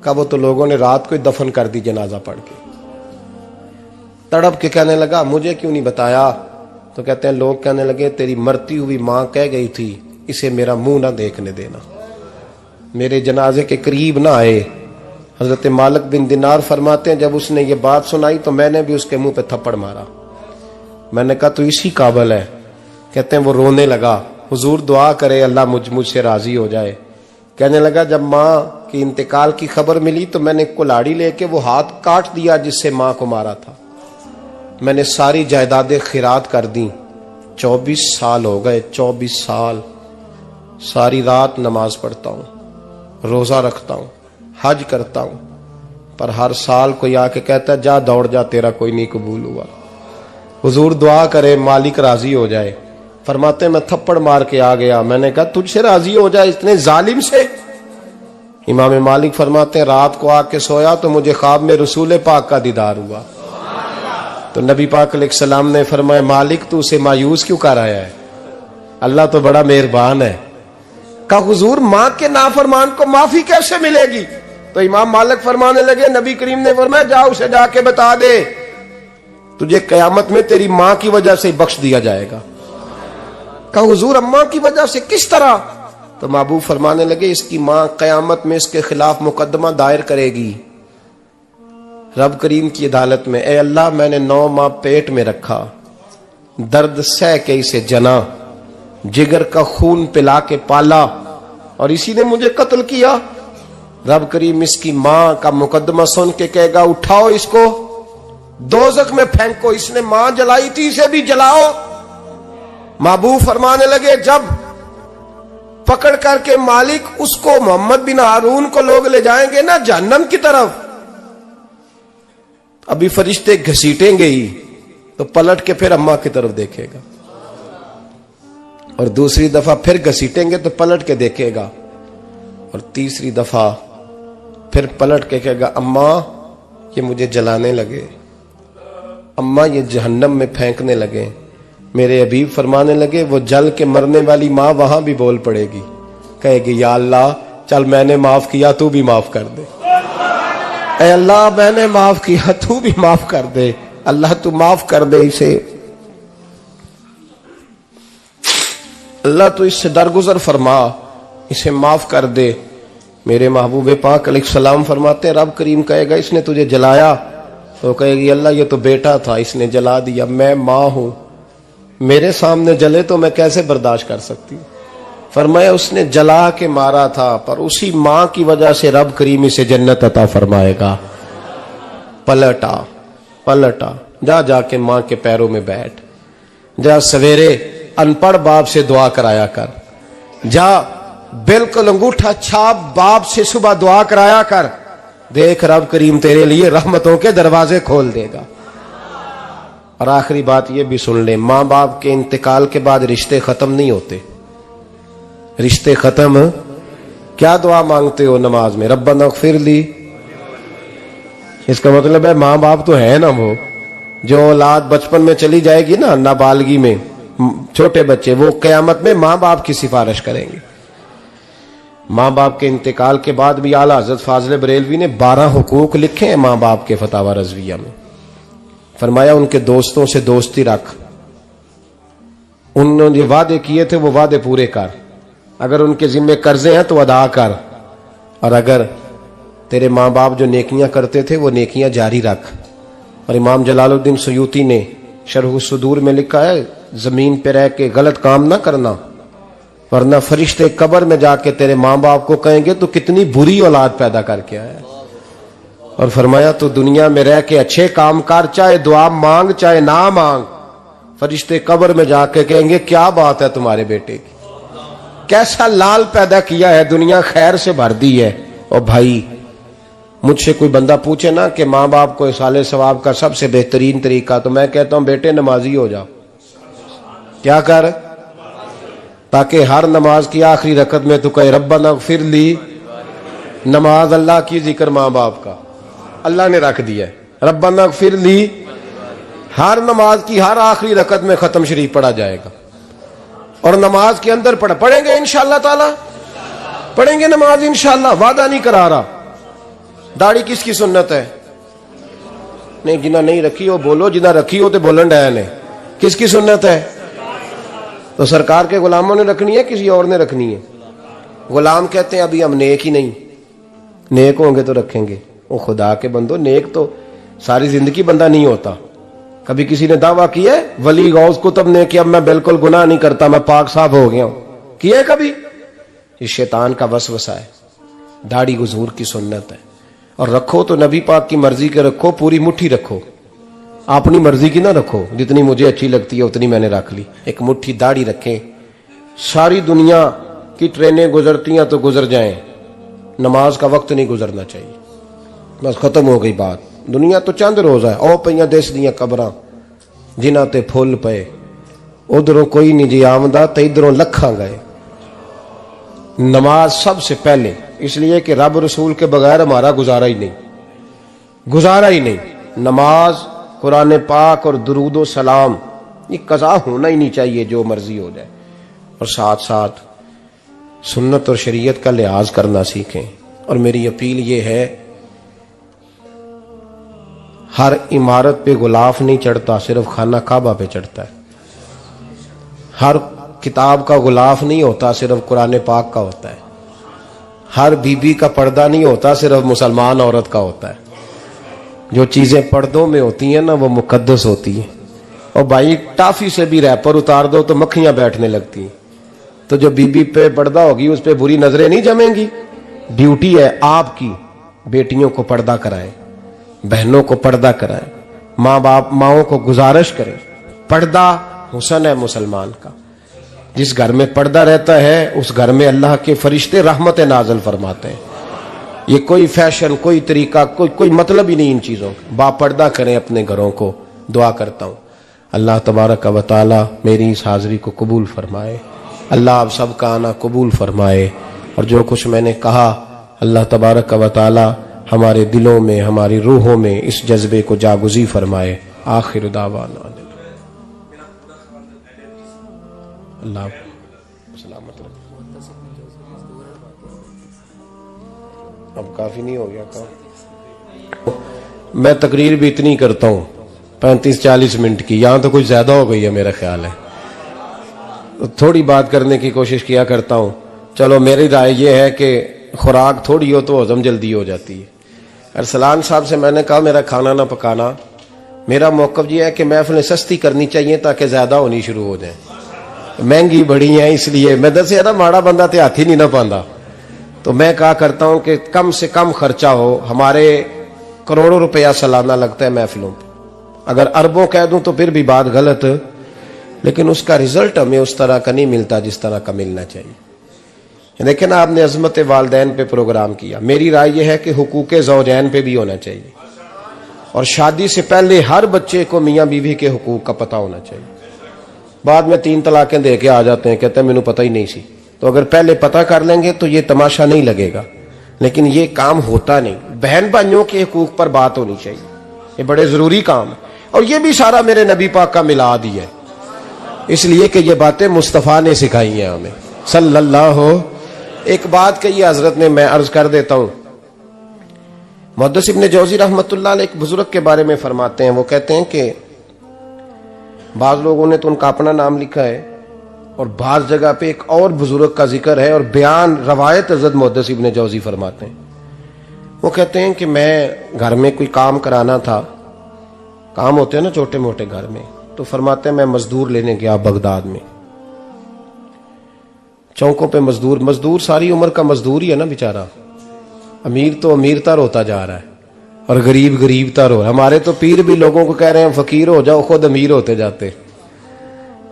کا، وہ تو لوگوں نے رات کو ہی دفن کر دی جنازہ پڑھ کے. تڑپ کے کہنے لگا مجھے کیوں نہیں بتایا؟ تو کہتے ہیں لوگ کہنے لگے تیری مرتی ہوئی ماں کہہ گئی تھی اسے میرا منہ نہ دیکھنے دینا، میرے جنازے کے قریب نہ آئے. حضرت مالک بن دینار فرماتے ہیں جب اس نے یہ بات سنائی تو میں نے بھی اس کے منہ پہ تھپڑ مارا. میں نے کہا تو اسی قابل ہے. کہتے ہیں وہ رونے لگا، حضور دعا کرے اللہ مجھ سے راضی ہو جائے. کہنے لگا جب ماں کی انتقال کی خبر ملی تو میں نے کلاڑی لے کے وہ ہاتھ کاٹ دیا جس سے ماں کو مارا تھا. میں نے ساری جائیدادیں خیرات کر دیں. 24 سال ہو گئے، 24 سال ساری رات نماز پڑھتا ہوں، روزہ رکھتا ہوں، حج کرتا ہوں، پر ہر سال کوئی آ کے کہتا ہے جا دوڑ جا تیرا کوئی نہیں قبول ہوا. حضور دعا کرے مالک راضی ہو جائے. فرماتے میں تھپڑ مار کے آ گیا. میں نے کہا تجھ سے راضی ہو جائے اتنے ظالم سے؟ امام مالک فرماتے ہیں رات کو آ کے سویا تو مجھے خواب میں رسول پاک کا دیدار ہوا. تو نبی پاک علیہ السلام نے فرمایا مالک تو اسے مایوس کیوں کر آیا ہے، اللہ تو بڑا مہربان ہے. کہا حضور ماں کے نافرمان کو معافی کیسے ملے گی؟ تو امام مالک فرمانے لگے نبی کریم نے فرمایا جا اسے جا کے بتا دے تجھے قیامت میں تیری ماں کی وجہ سے بخش دیا جائے گا. کہا حضور اماں کی وجہ سے کس طرح؟ تو محبوب فرمانے لگے اس کی ماں قیامت میں اس کے خلاف مقدمہ دائر کرے گی رب کریم کی عدالت میں، اے اللہ میں نے 9 ماہ پیٹ میں رکھا، درد سہ کے اسے جنا، جگر کا خون پلا کے پالا اور اسی نے مجھے قتل کیا. رب کریم اس کی ماں کا مقدمہ سن کے کہے گا اٹھاؤ اس کو دوزخ میں پھینکو، اس نے ماں جلائی تھی اسے بھی جلاؤ. محبوب فرمانے لگے جب پکڑ کر کے مالک اس کو محمد بن ہارون کو لوگ لے جائیں گے نا جہنم کی طرف، ابھی فرشتے گھسیٹیں گے ہی تو پلٹ کے پھر اماں کی طرف دیکھے گا اور دوسری دفعہ پھر گھسیٹیں گے تو پلٹ کے دیکھے گا اور تیسری دفعہ پھر پلٹ کے کہے گا اماں یہ مجھے جلانے لگے، اماں یہ جہنم میں پھینکنے لگے. میرے حبیب فرمانے لگے وہ جل کے مرنے والی ماں وہاں بھی بول پڑے گی، کہے گی یا اللہ چل میں نے معاف کیا تو بھی معاف کر دے، اے اللہ میں نے معاف کیا تو بھی معاف کر دے، اللہ تو معاف کر دے اسے، اللہ تو اس سے درگزر فرما، اسے معاف کر دے. میرے محبوب پاک علیہ السلام فرماتے ہیں رب کریم کہے گا اس نے تجھے جلایا تو کہے گی اللہ یہ تو بیٹا تھا اس نے جلا دیا، میں ماں ہوں میرے سامنے جلے تو میں کیسے برداشت کر سکتی. فرمایا اس نے جلا کے مارا تھا پر اسی ماں کی وجہ سے رب کریم اسے جنت عطا فرمائے گا. پلٹا جا کے ماں کے پیروں میں بیٹھ، جا سویرے ان پڑھ باپ سے دعا کرایا کر، جا بالکل انگوٹھا چھاپ باپ سے صبح دعا کرایا کر، دیکھ رب کریم تیرے لیے رحمتوں کے دروازے کھول دے گا. اور آخری بات یہ بھی سن لیں، ماں باپ کے انتقال کے بعد رشتے ختم نہیں ہوتے. رشتے ختم کیا دعا مانگتے ہو نماز میں؟ ربنا اغفر لی. اس کا مطلب ہے ماں باپ تو ہے نا، وہ جو اولاد بچپن میں چلی جائے گی نا نابالغی میں، چھوٹے بچے وہ قیامت میں ماں باپ کی سفارش کریں گے. ماں باپ کے انتقال کے بعد بھی اعلیٰ حضرت فاضل بریلوی نے 12 حقوق لکھے ہیں ماں باپ کے فتاوی رضویہ میں. فرمایا ان کے دوستوں سے دوستی رکھ، انہوں نے وعدے کیے تھے وہ وعدے پورے کر، اگر ان کے ذمہ قرضے ہیں تو ادا کر، اور اگر تیرے ماں باپ جو نیکیاں کرتے تھے وہ نیکیاں جاری رکھ. اور امام جلال الدین سیوطی نے شرح الصدور میں لکھا ہے زمین پہ رہ کے غلط کام نہ کرنا ورنہ فرشتے قبر میں جا کے تیرے ماں باپ کو کہیں گے تو کتنی بری اولاد پیدا کر کے آیا. اور فرمایا تو دنیا میں رہ کے اچھے کام کر، چاہے دعا مانگ چاہے نہ مانگ، فرشتے قبر میں جا کے کہیں گے کیا بات ہے تمہارے بیٹے کی، کیسا لال پیدا کیا ہے، دنیا خیر سے بھر دی ہے. اور بھائی مجھ سے کوئی بندہ پوچھے نا کہ ماں باپ کو اصال ثواب کا سب سے بہترین طریقہ، تو میں کہتا ہوں بیٹے نمازی ہو جاؤ. کیا کر؟ تاکہ ہر نماز کی آخری رکعت میں تو کہے ربنا اغفر لی. نماز اللہ کی، ذکر ماں باپ کا، اللہ نے رکھ دیا ہے ربنا اغفر لی. ہر نماز کی ہر آخری رکعت میں ختم شریف پڑھا جائے گا، اور نماز کے اندر پڑھیں گے انشاءاللہ تعالی، پڑھیں گے نماز انشاءاللہ، وعدہ نہیں کرا رہا. داڑھی کس کی سنت ہے؟ نہیں جنہ نہیں رکھی ہو بولو، جنہ رکھی ہو تو بولن ڈایا نے. کس کی سنت ہے؟ تو سرکار کے غلاموں نے رکھنی ہے کسی اور نے رکھنی ہے؟ غلام کہتے ہیں ابھی ہم نیک ہی نہیں، نیک ہوں گے تو رکھیں گے. وہ خدا کے بندو نیک تو ساری زندگی بندہ نہیں ہوتا. کبھی کسی نے دعویٰ کیا ہے ولی غوث کتب نے کہ اب میں بالکل گناہ نہیں کرتا، میں پاک صاف ہو گیا ہوں؟ کیا ہے کبھی؟ یہ شیطان کا وسوسہ ہے. داڑھی حضور کی سنت ہے، اور رکھو تو نبی پاک کی مرضی کے رکھو، پوری مٹھی رکھو، اپنی مرضی کی نہ رکھو. جتنی مجھے اچھی لگتی ہے اتنی میں نے رکھ لی. ایک مٹھی داڑھی رکھیں. ساری دنیا کی ٹرینیں گزرتی ہیں تو گزر جائیں، نماز کا وقت نہیں گزرنا چاہیے. بس ختم ہو گئی بات. دنیا تو چند روز ہے، او پئیاں دس دیاں قبراں جنہاں تے پھول پئے، ادھروں کوئی نہیں جی آمدہ تے ادھروں لکھاں گئے. نماز سب سے پہلے، اس لیے کہ رب رسول کے بغیر ہمارا گزارا ہی نہیں. نماز، قرآن پاک اور درود و سلام یہ قضا ہونا ہی نہیں چاہیے، جو مرضی ہو جائے. اور ساتھ ساتھ سنت اور شریعت کا لحاظ کرنا سیکھیں. اور میری اپیل یہ ہے، ہر عمارت پہ غلاف نہیں چڑھتا، صرف خانہ کعبہ پہ چڑھتا ہے۔ ہر کتاب کا غلاف نہیں ہوتا، صرف قرآن پاک کا ہوتا ہے۔ ہر بی بی کا پردہ نہیں ہوتا، صرف مسلمان عورت کا ہوتا ہے۔ جو چیزیں پردوں میں ہوتی ہیں نا وہ مقدس ہوتی ہیں۔ اور بھائی ٹافی سے بھی ریپر اتار دو تو مکھیاں بیٹھنے لگتی ہیں، تو جو بی بی پہ پردہ ہوگی اس پہ بری نظریں نہیں جمیں گی۔ ڈیوٹی ہے آپ کی، بیٹیوں کو پردہ کرائیں، بہنوں کو پردہ کرائیں، ماؤں کو گزارش کریں۔ پردہ حسن ہے مسلمان کا۔ جس گھر میں پردہ رہتا ہے اس گھر میں اللہ کے فرشتے رحمت نازل فرماتے ہیں۔ یہ کوئی فیشن، کوئی طریقہ، کوئی مطلب ہی نہیں ان چیزوں کا۔ با پردہ کریں اپنے گھروں کو۔ دعا کرتا ہوں اللہ تبارک و تعالی میری اس حاضری کو قبول فرمائے، اللہ آپ سب کا آنا قبول فرمائے، اور جو کچھ میں نے کہا اللہ تبارک و تعالی ہمارے دلوں میں، ہماری روحوں میں اس جذبے کو جاگزی فرمائے۔ آخر دعوانا اللہ سلامت رکھے۔ اب کافی نہیں ہو گیا کام؟ میں تقریر بھی اتنی کرتا ہوں 35-40 منٹ کی، یہاں تو کچھ زیادہ ہو گئی ہے میرا خیال ہے، تھوڑی بات کرنے کی کوشش کیا کرتا ہوں۔ چلو میری رائے یہ ہے کہ خوراک تھوڑی ہو تو ہضم جلدی ہو جاتی ہے۔ ارسلان صاحب سے میں نے کہا میرا کھانا نہ پکانا، میرا موقف یہ ہے کہ محفلیں سستی کرنی چاہیے تاکہ زیادہ ہونی شروع ہو جائیں۔ مہنگی بڑی ہیں اس لیے میں دسے نا ماڑا بندہ تے ہاتھ ہی نہیں نہ پاندا، تو میں کہا کرتا ہوں کہ کم سے کم خرچہ ہو۔ ہمارے کروڑوں روپیہ سالانہ لگتا ہے محفلوں پہ، اگر اربوں کہہ دوں تو پھر بھی بات غلط، لیکن اس کا رزلٹ ہمیں اس طرح کا نہیں ملتا جس طرح کا ملنا چاہیے۔ لیکن آپ نے عظمت والدین پہ پروگرام کیا، میری رائے یہ ہے کہ حقوق زوجین پہ بھی ہونا چاہیے، اور شادی سے پہلے ہر بچے کو میاں بیوی کے حقوق کا پتہ ہونا چاہیے۔ بعد میں 3 طلاقیں دے کے آ جاتے ہیں، کہتے ہیں مینوں پتہ ہی نہیں سی۔ تو اگر پہلے پتہ کر لیں گے تو یہ تماشا نہیں لگے گا، لیکن یہ کام ہوتا نہیں۔ بہن بھائیوں کے حقوق پر بات ہونی چاہیے، یہ بڑے ضروری کام ہے، اور یہ بھی سارا میرے نبی پاک کا میلاد ہی ہے، اس لیے کہ یہ باتیں مصطفیٰ نے سکھائی ہیں ہمیں صلی اللہ۔ ایک بات کہی حضرت نے، میں عرض کر دیتا ہوں۔ محدث ابن جوزی رحمۃ اللہ علیہ ایک بزرگ کے بارے میں فرماتے ہیں، وہ کہتے ہیں کہ بعض لوگوں نے تو ان کا اپنا نام لکھا ہے، اور بعض جگہ پہ ایک اور بزرگ کا ذکر ہے، اور بیان روایت حضرت محدث ابن جوزی فرماتے ہیں۔ وہ کہتے ہیں کہ میں گھر میں کوئی کام کرانا تھا، کام ہوتے ہیں نا چھوٹے موٹے گھر میں، تو فرماتے ہیں میں مزدور لینے گیا بغداد میں، چوکوں پہ مزدور ساری عمر کا مزدور ہی ہے نا بیچارہ، امیر تو امیر تر ہوتا جا رہا ہے اور غریب غریب تر ہو رہا ہے۔ ہمارے تو پیر بھی لوگوں کو کہہ رہے ہیں فقیر ہو جاؤ، خود امیر ہوتے جاتے،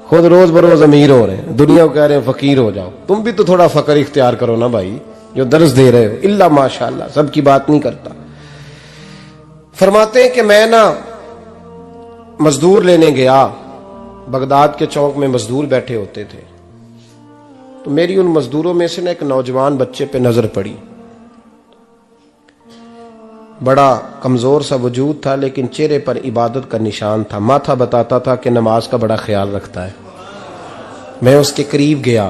خود روز بروز امیر ہو رہے ہیں، دنیا کو کہہ رہے ہیں فقیر ہو جاؤ۔ تم بھی تو تھوڑا فقر اختیار کرو نا بھائی، جو درس دے رہے ہو، اللہ ماشاءاللہ سب کی بات نہیں کرتا۔ فرماتے ہیں کہ میں نا مزدور لینے گیا، بغداد کے چوک میں مزدور بیٹھے ہوتے تھے، تو میری ان مزدوروں میں سے نا ایک نوجوان بچے پہ نظر پڑی، بڑا کمزور سا وجود تھا لیکن چہرے پر عبادت کا نشان تھا، ماتھا بتاتا تھا کہ نماز کا بڑا خیال رکھتا ہے۔ میں اس کے قریب گیا،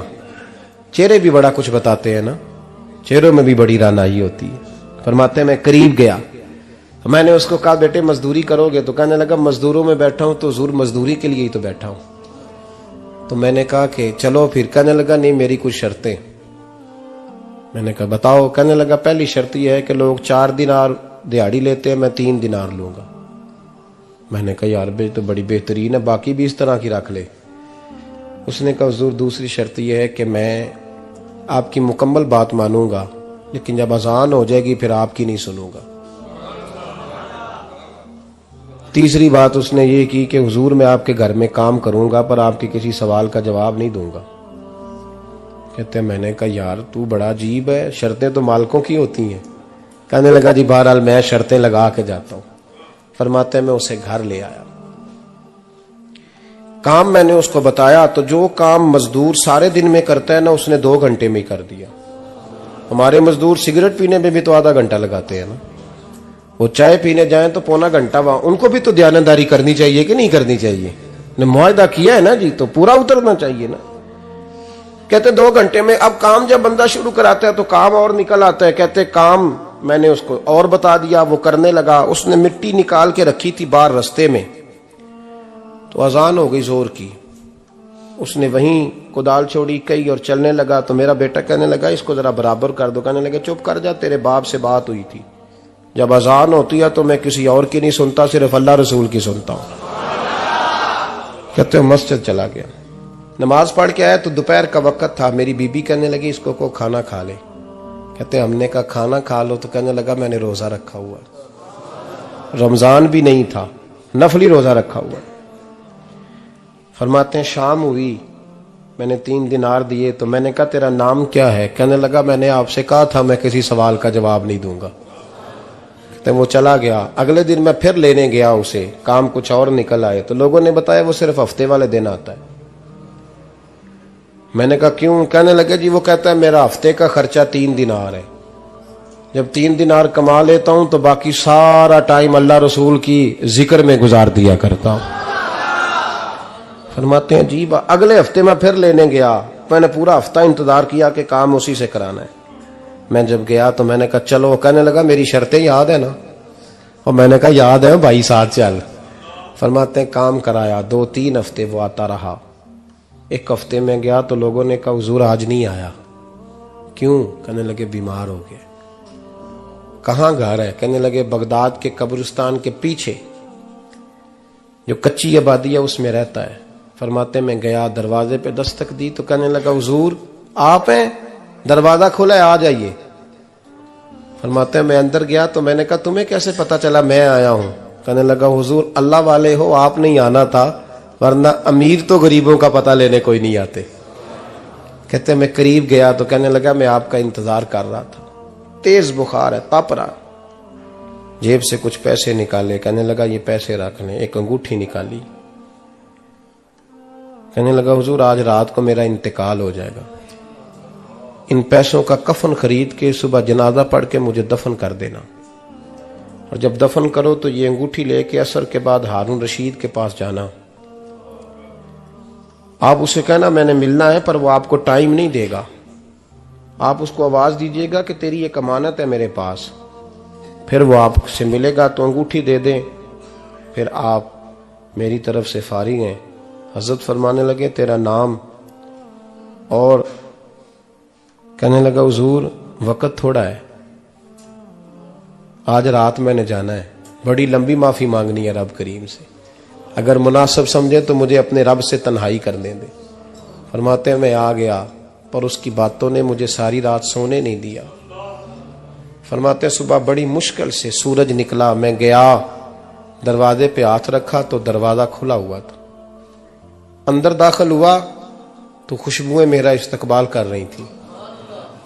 چہرے بھی بڑا کچھ بتاتے ہیں نا، چہروں میں بھی بڑی رانائی ہوتی ہے۔ فرماتے ہیں میں قریب گیا، میں نے اس کو کہا بیٹے مزدوری کرو گے؟ تو کہنے لگا مزدوروں میں بیٹھا ہوں تو حضور مزدوری کے لیے ہی تو بیٹھا ہوں۔ تو میں نے کہا کہ چلو پھر، کہنے لگا نہیں میری کچھ شرطیں۔ میں نے کہا بتاؤ؟ کہنے لگا پہلی شرط یہ ہے کہ لوگ 4 دینار دیہاڑی لیتے ہیں، میں 3 دینار لوں گا۔ میں نے کہا یار بھائی تو بڑی بہترین ہے، باقی بھی اس طرح کی رکھ لے۔ اس نے کہا حضور دوسری شرط یہ ہے کہ میں آپ کی مکمل بات مانوں گا، لیکن جب اذان ہو جائے گی پھر آپ کی نہیں سنوں گا۔ تیسری بات اس نے یہ کی کہ حضور میں آپ کے گھر میں کام کروں گا پر آپ کے کسی سوال کا جواب نہیں دوں گا۔ کہتے ہیں میں نے کہا یار تو بڑا عجیب ہے، شرطیں تو مالکوں کی ہوتی ہیں۔ کہنے لگا جی بہرحال میں شرطیں لگا کے جاتا ہوں۔ فرماتے ہیں میں اسے گھر لے آیا، کام میں نے اس کو بتایا، تو جو کام مزدور سارے دن میں کرتا ہے نا اس نے 2 گھنٹے میں کر دیا۔ ہمارے مزدور سگریٹ پینے میں بھی تو آدھا گھنٹہ لگاتے ہیں نا، وہ چائے پینے جائیں تو پونا گھنٹہ، وہاں ان کو بھی تو دیانتداری کرنی چاہیے کہ نہیں کرنی چاہیے؟ نے معاہدہ کیا ہے نا جی، تو پورا اترنا چاہیے نا۔ کہتے 2 گھنٹے میں. اب کام جب بندہ شروع کراتا ہے تو کام اور نکل آتا ہے. کہتے کام میں نے اس کو اور بتا دیا, وہ کرنے لگا. اس نے مٹی نکال کے رکھی تھی باہر رستے میں, تو اذان ہو گئی زور کی. اس نے وہیں کدال چھوڑی کئی اور چلنے لگا. تو میرا بیٹا کہنے لگا اس کو ذرا برابر کر دو. کہنے لگا چپ کر جا, تیرے باپ سے بات ہوئی تھی, جب اذان ہوتی ہے تو میں کسی اور کی نہیں سنتا, صرف اللہ رسول کی سنتا ہوں. کہتے ہیں مسجد چلا گیا, نماز پڑھ کے آیا تو دوپہر کا وقت تھا. میری بی بی کہنے لگی اس کو کھانا کھا لے. کہتے ہیں ہم نے کہا کھانا کھا لو. تو کہنے لگا میں نے روزہ رکھا ہوا, رمضان بھی نہیں تھا, نفلی روزہ رکھا ہوا. فرماتے ہیں شام ہوئی, میں نے 3 دینار دیے. تو میں نے کہا تیرا نام کیا ہے؟ کہنے لگا میں نے آپ سے کہا تھا میں کسی سوال کا جواب نہیں دوں گا. کہتے ہیں وہ چلا گیا. اگلے دن میں پھر لینے گیا اسے, کام کچھ اور نکل آئے. تو لوگوں نے بتایا وہ صرف ہفتے والے دن آتا ہے. میں نے کہا کیوں؟ کہنے لگے جی وہ کہتا ہے میرا ہفتے کا خرچہ 3 دینار ہے, جب 3 دینار کما لیتا ہوں تو باقی سارا ٹائم اللہ رسول کی ذکر میں گزار دیا کرتا ہوں. فرماتے ہیں جی اگلے ہفتے میں پھر لینے گیا. میں نے پورا ہفتہ انتظار کیا کہ کام اسی سے کرانا ہے. میں جب گیا تو میں نے کہا چلو. کہنے لگا میری شرطیں یاد ہے نا؟ اور میں نے کہا یاد ہے بھائی, ساتھ چل. فرماتے ہیں کام کرایا. 2-3 ہفتے وہ آتا رہا. 1 ہفتے میں گیا تو لوگوں نے کہا حضور آج نہیں آیا. کیوں؟ کہنے لگے بیمار ہو گئے. کہاں گھر ہے؟ کہنے لگے بغداد کے قبرستان کے پیچھے جو کچی آبادی ہے اس میں رہتا ہے. فرماتے میں گیا, دروازے پہ دستک دی تو کہنے لگا حضور آپ ہیں؟ دروازہ کھلا ہے, آ جائیے. فرماتے ہیں میں اندر گیا تو میں نے کہا تمہیں کیسے پتا چلا میں آیا ہوں؟ کہنے لگا حضور اللہ والے ہو, آپ نہیں آنا تھا, ورنہ امیر تو غریبوں کا پتہ لینے کوئی نہیں آتے. کہتے میں قریب گیا تو کہنے لگا میں آپ کا انتظار کر رہا تھا, تیز بخار ہے, تپ رہا. جیب سے کچھ پیسے نکالے. کہنے لگا یہ پیسے رکھ لیں. ایک انگوٹھی نکالی. کہنے لگا حضور آج رات کو میرا انتقال ہو جائے گا, ان پیسوں کا کفن خرید کے صبح جنازہ پڑھ کے مجھے دفن کر دینا, اور جب دفن کرو تو یہ انگوٹھی لے کے عصر کے بعد ہارون رشید کے پاس جانا. آپ اسے کہنا میں نے ملنا ہے, پر وہ آپ کو ٹائم نہیں دے گا. آپ اس کو آواز دیجئے گا کہ تیری ایک امانت ہے میرے پاس. پھر وہ آپ سے ملے گا تو انگوٹھی دے دیں, پھر آپ میری طرف سے فارغ ہیں. حضرت فرمانے لگے تیرا نام؟ اور کہنے لگا حضور وقت تھوڑا ہے, آج رات میں نے جانا ہے, بڑی لمبی معافی مانگنی ہے رب کریم سے, اگر مناسب سمجھے تو مجھے اپنے رب سے تنہائی کرنے دے. فرماتے ہیں میں آ گیا, پر اس کی باتوں نے مجھے ساری رات سونے نہیں دیا. فرماتے ہیں صبح بڑی مشکل سے سورج نکلا, میں گیا دروازے پہ ہاتھ رکھا تو دروازہ کھلا ہوا تھا. اندر داخل ہوا تو خوشبوئیں میرا استقبال کر رہی تھی.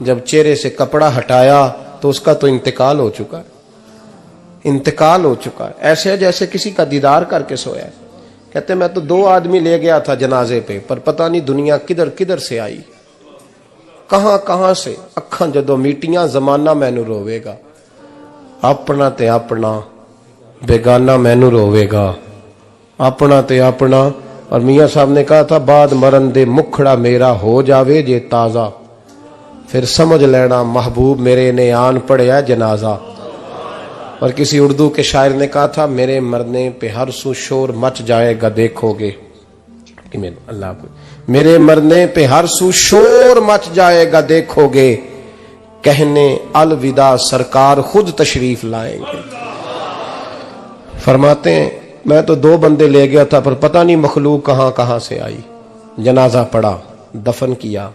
جب چہرے سے کپڑا ہٹایا تو اس کا تو انتقال ہو چکا ہے, انتقال ہو چکا ہے, ایسے ہے جیسے کسی کا دیدار کر کے سویا ہے. کہتے میں تو 2 آدمی لے گیا تھا جنازے پہ, پر پتہ نہیں دنیا کدھر کدھر سے آئی, کہاں کہاں سے. اکھاں جدو میٹیاں زمانہ مینو روے گا, اپنا تے اپنا بیگانہ مینو روے گا, اپنا تے اپنا. اور میاں صاحب نے کہا تھا بعد مرن دے مکھڑا میرا ہو جاوے جے تازہ, پھر سمجھ لینا محبوب میرے نے آن پڑیا جنازہ. اور کسی اردو کے شاعر نے کہا تھا میرے مرنے پہ ہر سو شور مچ جائے گا دیکھو گے. اللہ کو میرے مرنے پہ ہر سو شور مچ جائے گا دیکھو گے, کہنے الوداع سرکار خود تشریف لائیں گے. فرماتے ہیں میں تو 2 بندے لے گیا تھا, پر پتہ نہیں مخلوق کہاں کہاں سے آئی. جنازہ پڑا, دفن کیا.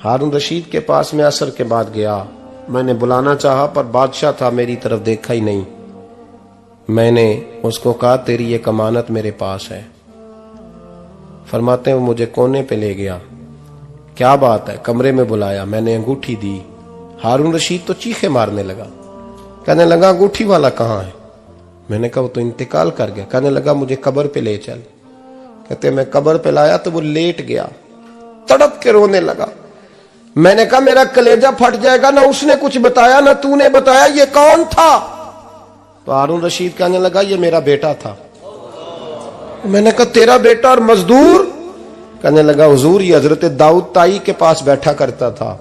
ہارون رشید کے پاس میں عصر کے بعد گیا, میں نے بلانا چاہا پر بادشاہ تھا, میری طرف دیکھا ہی نہیں. میں نے اس کو کہا تیری ایک امانت میرے پاس ہے. فرماتے ہیں وہ مجھے کونے پہ لے گیا. کیا بات ہے؟ کمرے میں بلایا, میں نے انگوٹھی دی. ہارون رشید تو چیخے مارنے لگا, کہنے لگا انگوٹھی والا کہاں ہے؟ میں نے کہا وہ تو انتقال کر گیا. کہنے لگا مجھے قبر پہ لے چل. کہتے میں قبر پہ لایا تو وہ لیٹ گیا, تڑپ کے رونے لگا. میں نے کہا میرا کلیجہ پھٹ جائے گا, نہ اس نے کچھ بتایا نہ تو نے بتایا, یہ کون تھا؟ تو ہارون رشید کہنے لگا یہ میرا بیٹا تھا. میں نے کہا تیرا بیٹا اور مزدور؟ کہنے لگا حضور یہ حضرت داؤد تائی کے پاس بیٹھا کرتا تھا،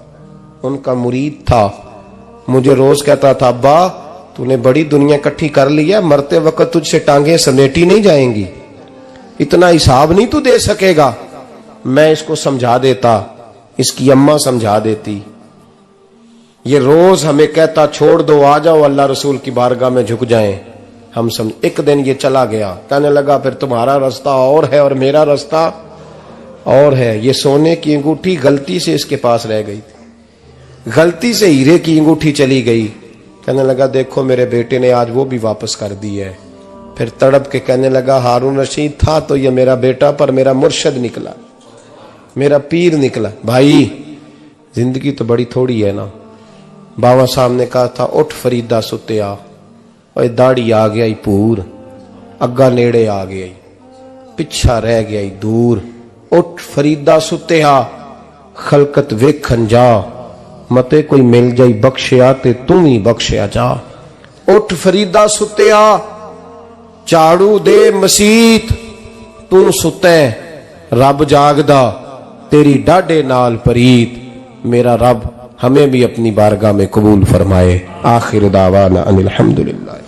ان کا مرید تھا، مجھے روز کہتا تھا ابا تو نے بڑی دنیا کٹھی کر لی ہے، مرتے وقت تجھ سے ٹانگیں سمیٹی نہیں جائیں گی، اتنا حساب نہیں تو دے سکے گا۔ میں اس کو سمجھا دیتا، اس کی اماں سمجھا دیتی، یہ روز ہمیں کہتا چھوڑ دو آ جاؤ اللہ رسول کی بارگاہ میں جھک جائیں، ہم سمجھ۔ ایک دن یہ چلا گیا، کہنے لگا پھر تمہارا راستہ اور ہے اور میرا راستہ اور ہے۔ یہ سونے کی انگوٹھی غلطی سے اس کے پاس رہ گئی تھی، غلطی سے ہیرے کی انگوٹھی چلی گئی۔ کہنے لگا دیکھو میرے بیٹے نے آج وہ بھی واپس کر دی ہے۔ پھر تڑپ کے کہنے لگا ہارون رشید تھا تو یہ میرا بیٹا، پر میرا مرشد نکلا، میرا پیر نکلا۔ بھائی زندگی تو بڑی تھوڑی ہے نا۔ بابا صاحب نے کہا تھا اٹھ فریدہ ستیا، اور داڑھی آ گیا پور، اگا نیڑے آ گیا، پچھا رہ گیا دور۔ اٹھ فریدہ ستیا خلقت ویکھن جا، متے کوئی مل جائی بخشیا تے تم ہی بخشیا جا۔ اٹھ فریدہ ستیا چاڑو دے مسیت، تو ستے رب جاگدا تیری ڈاڈے نال پریت۔ میرا رب ہمیں بھی اپنی بارگاہ میں قبول فرمائے۔ آخر دعوانا ان الحمدللہ۔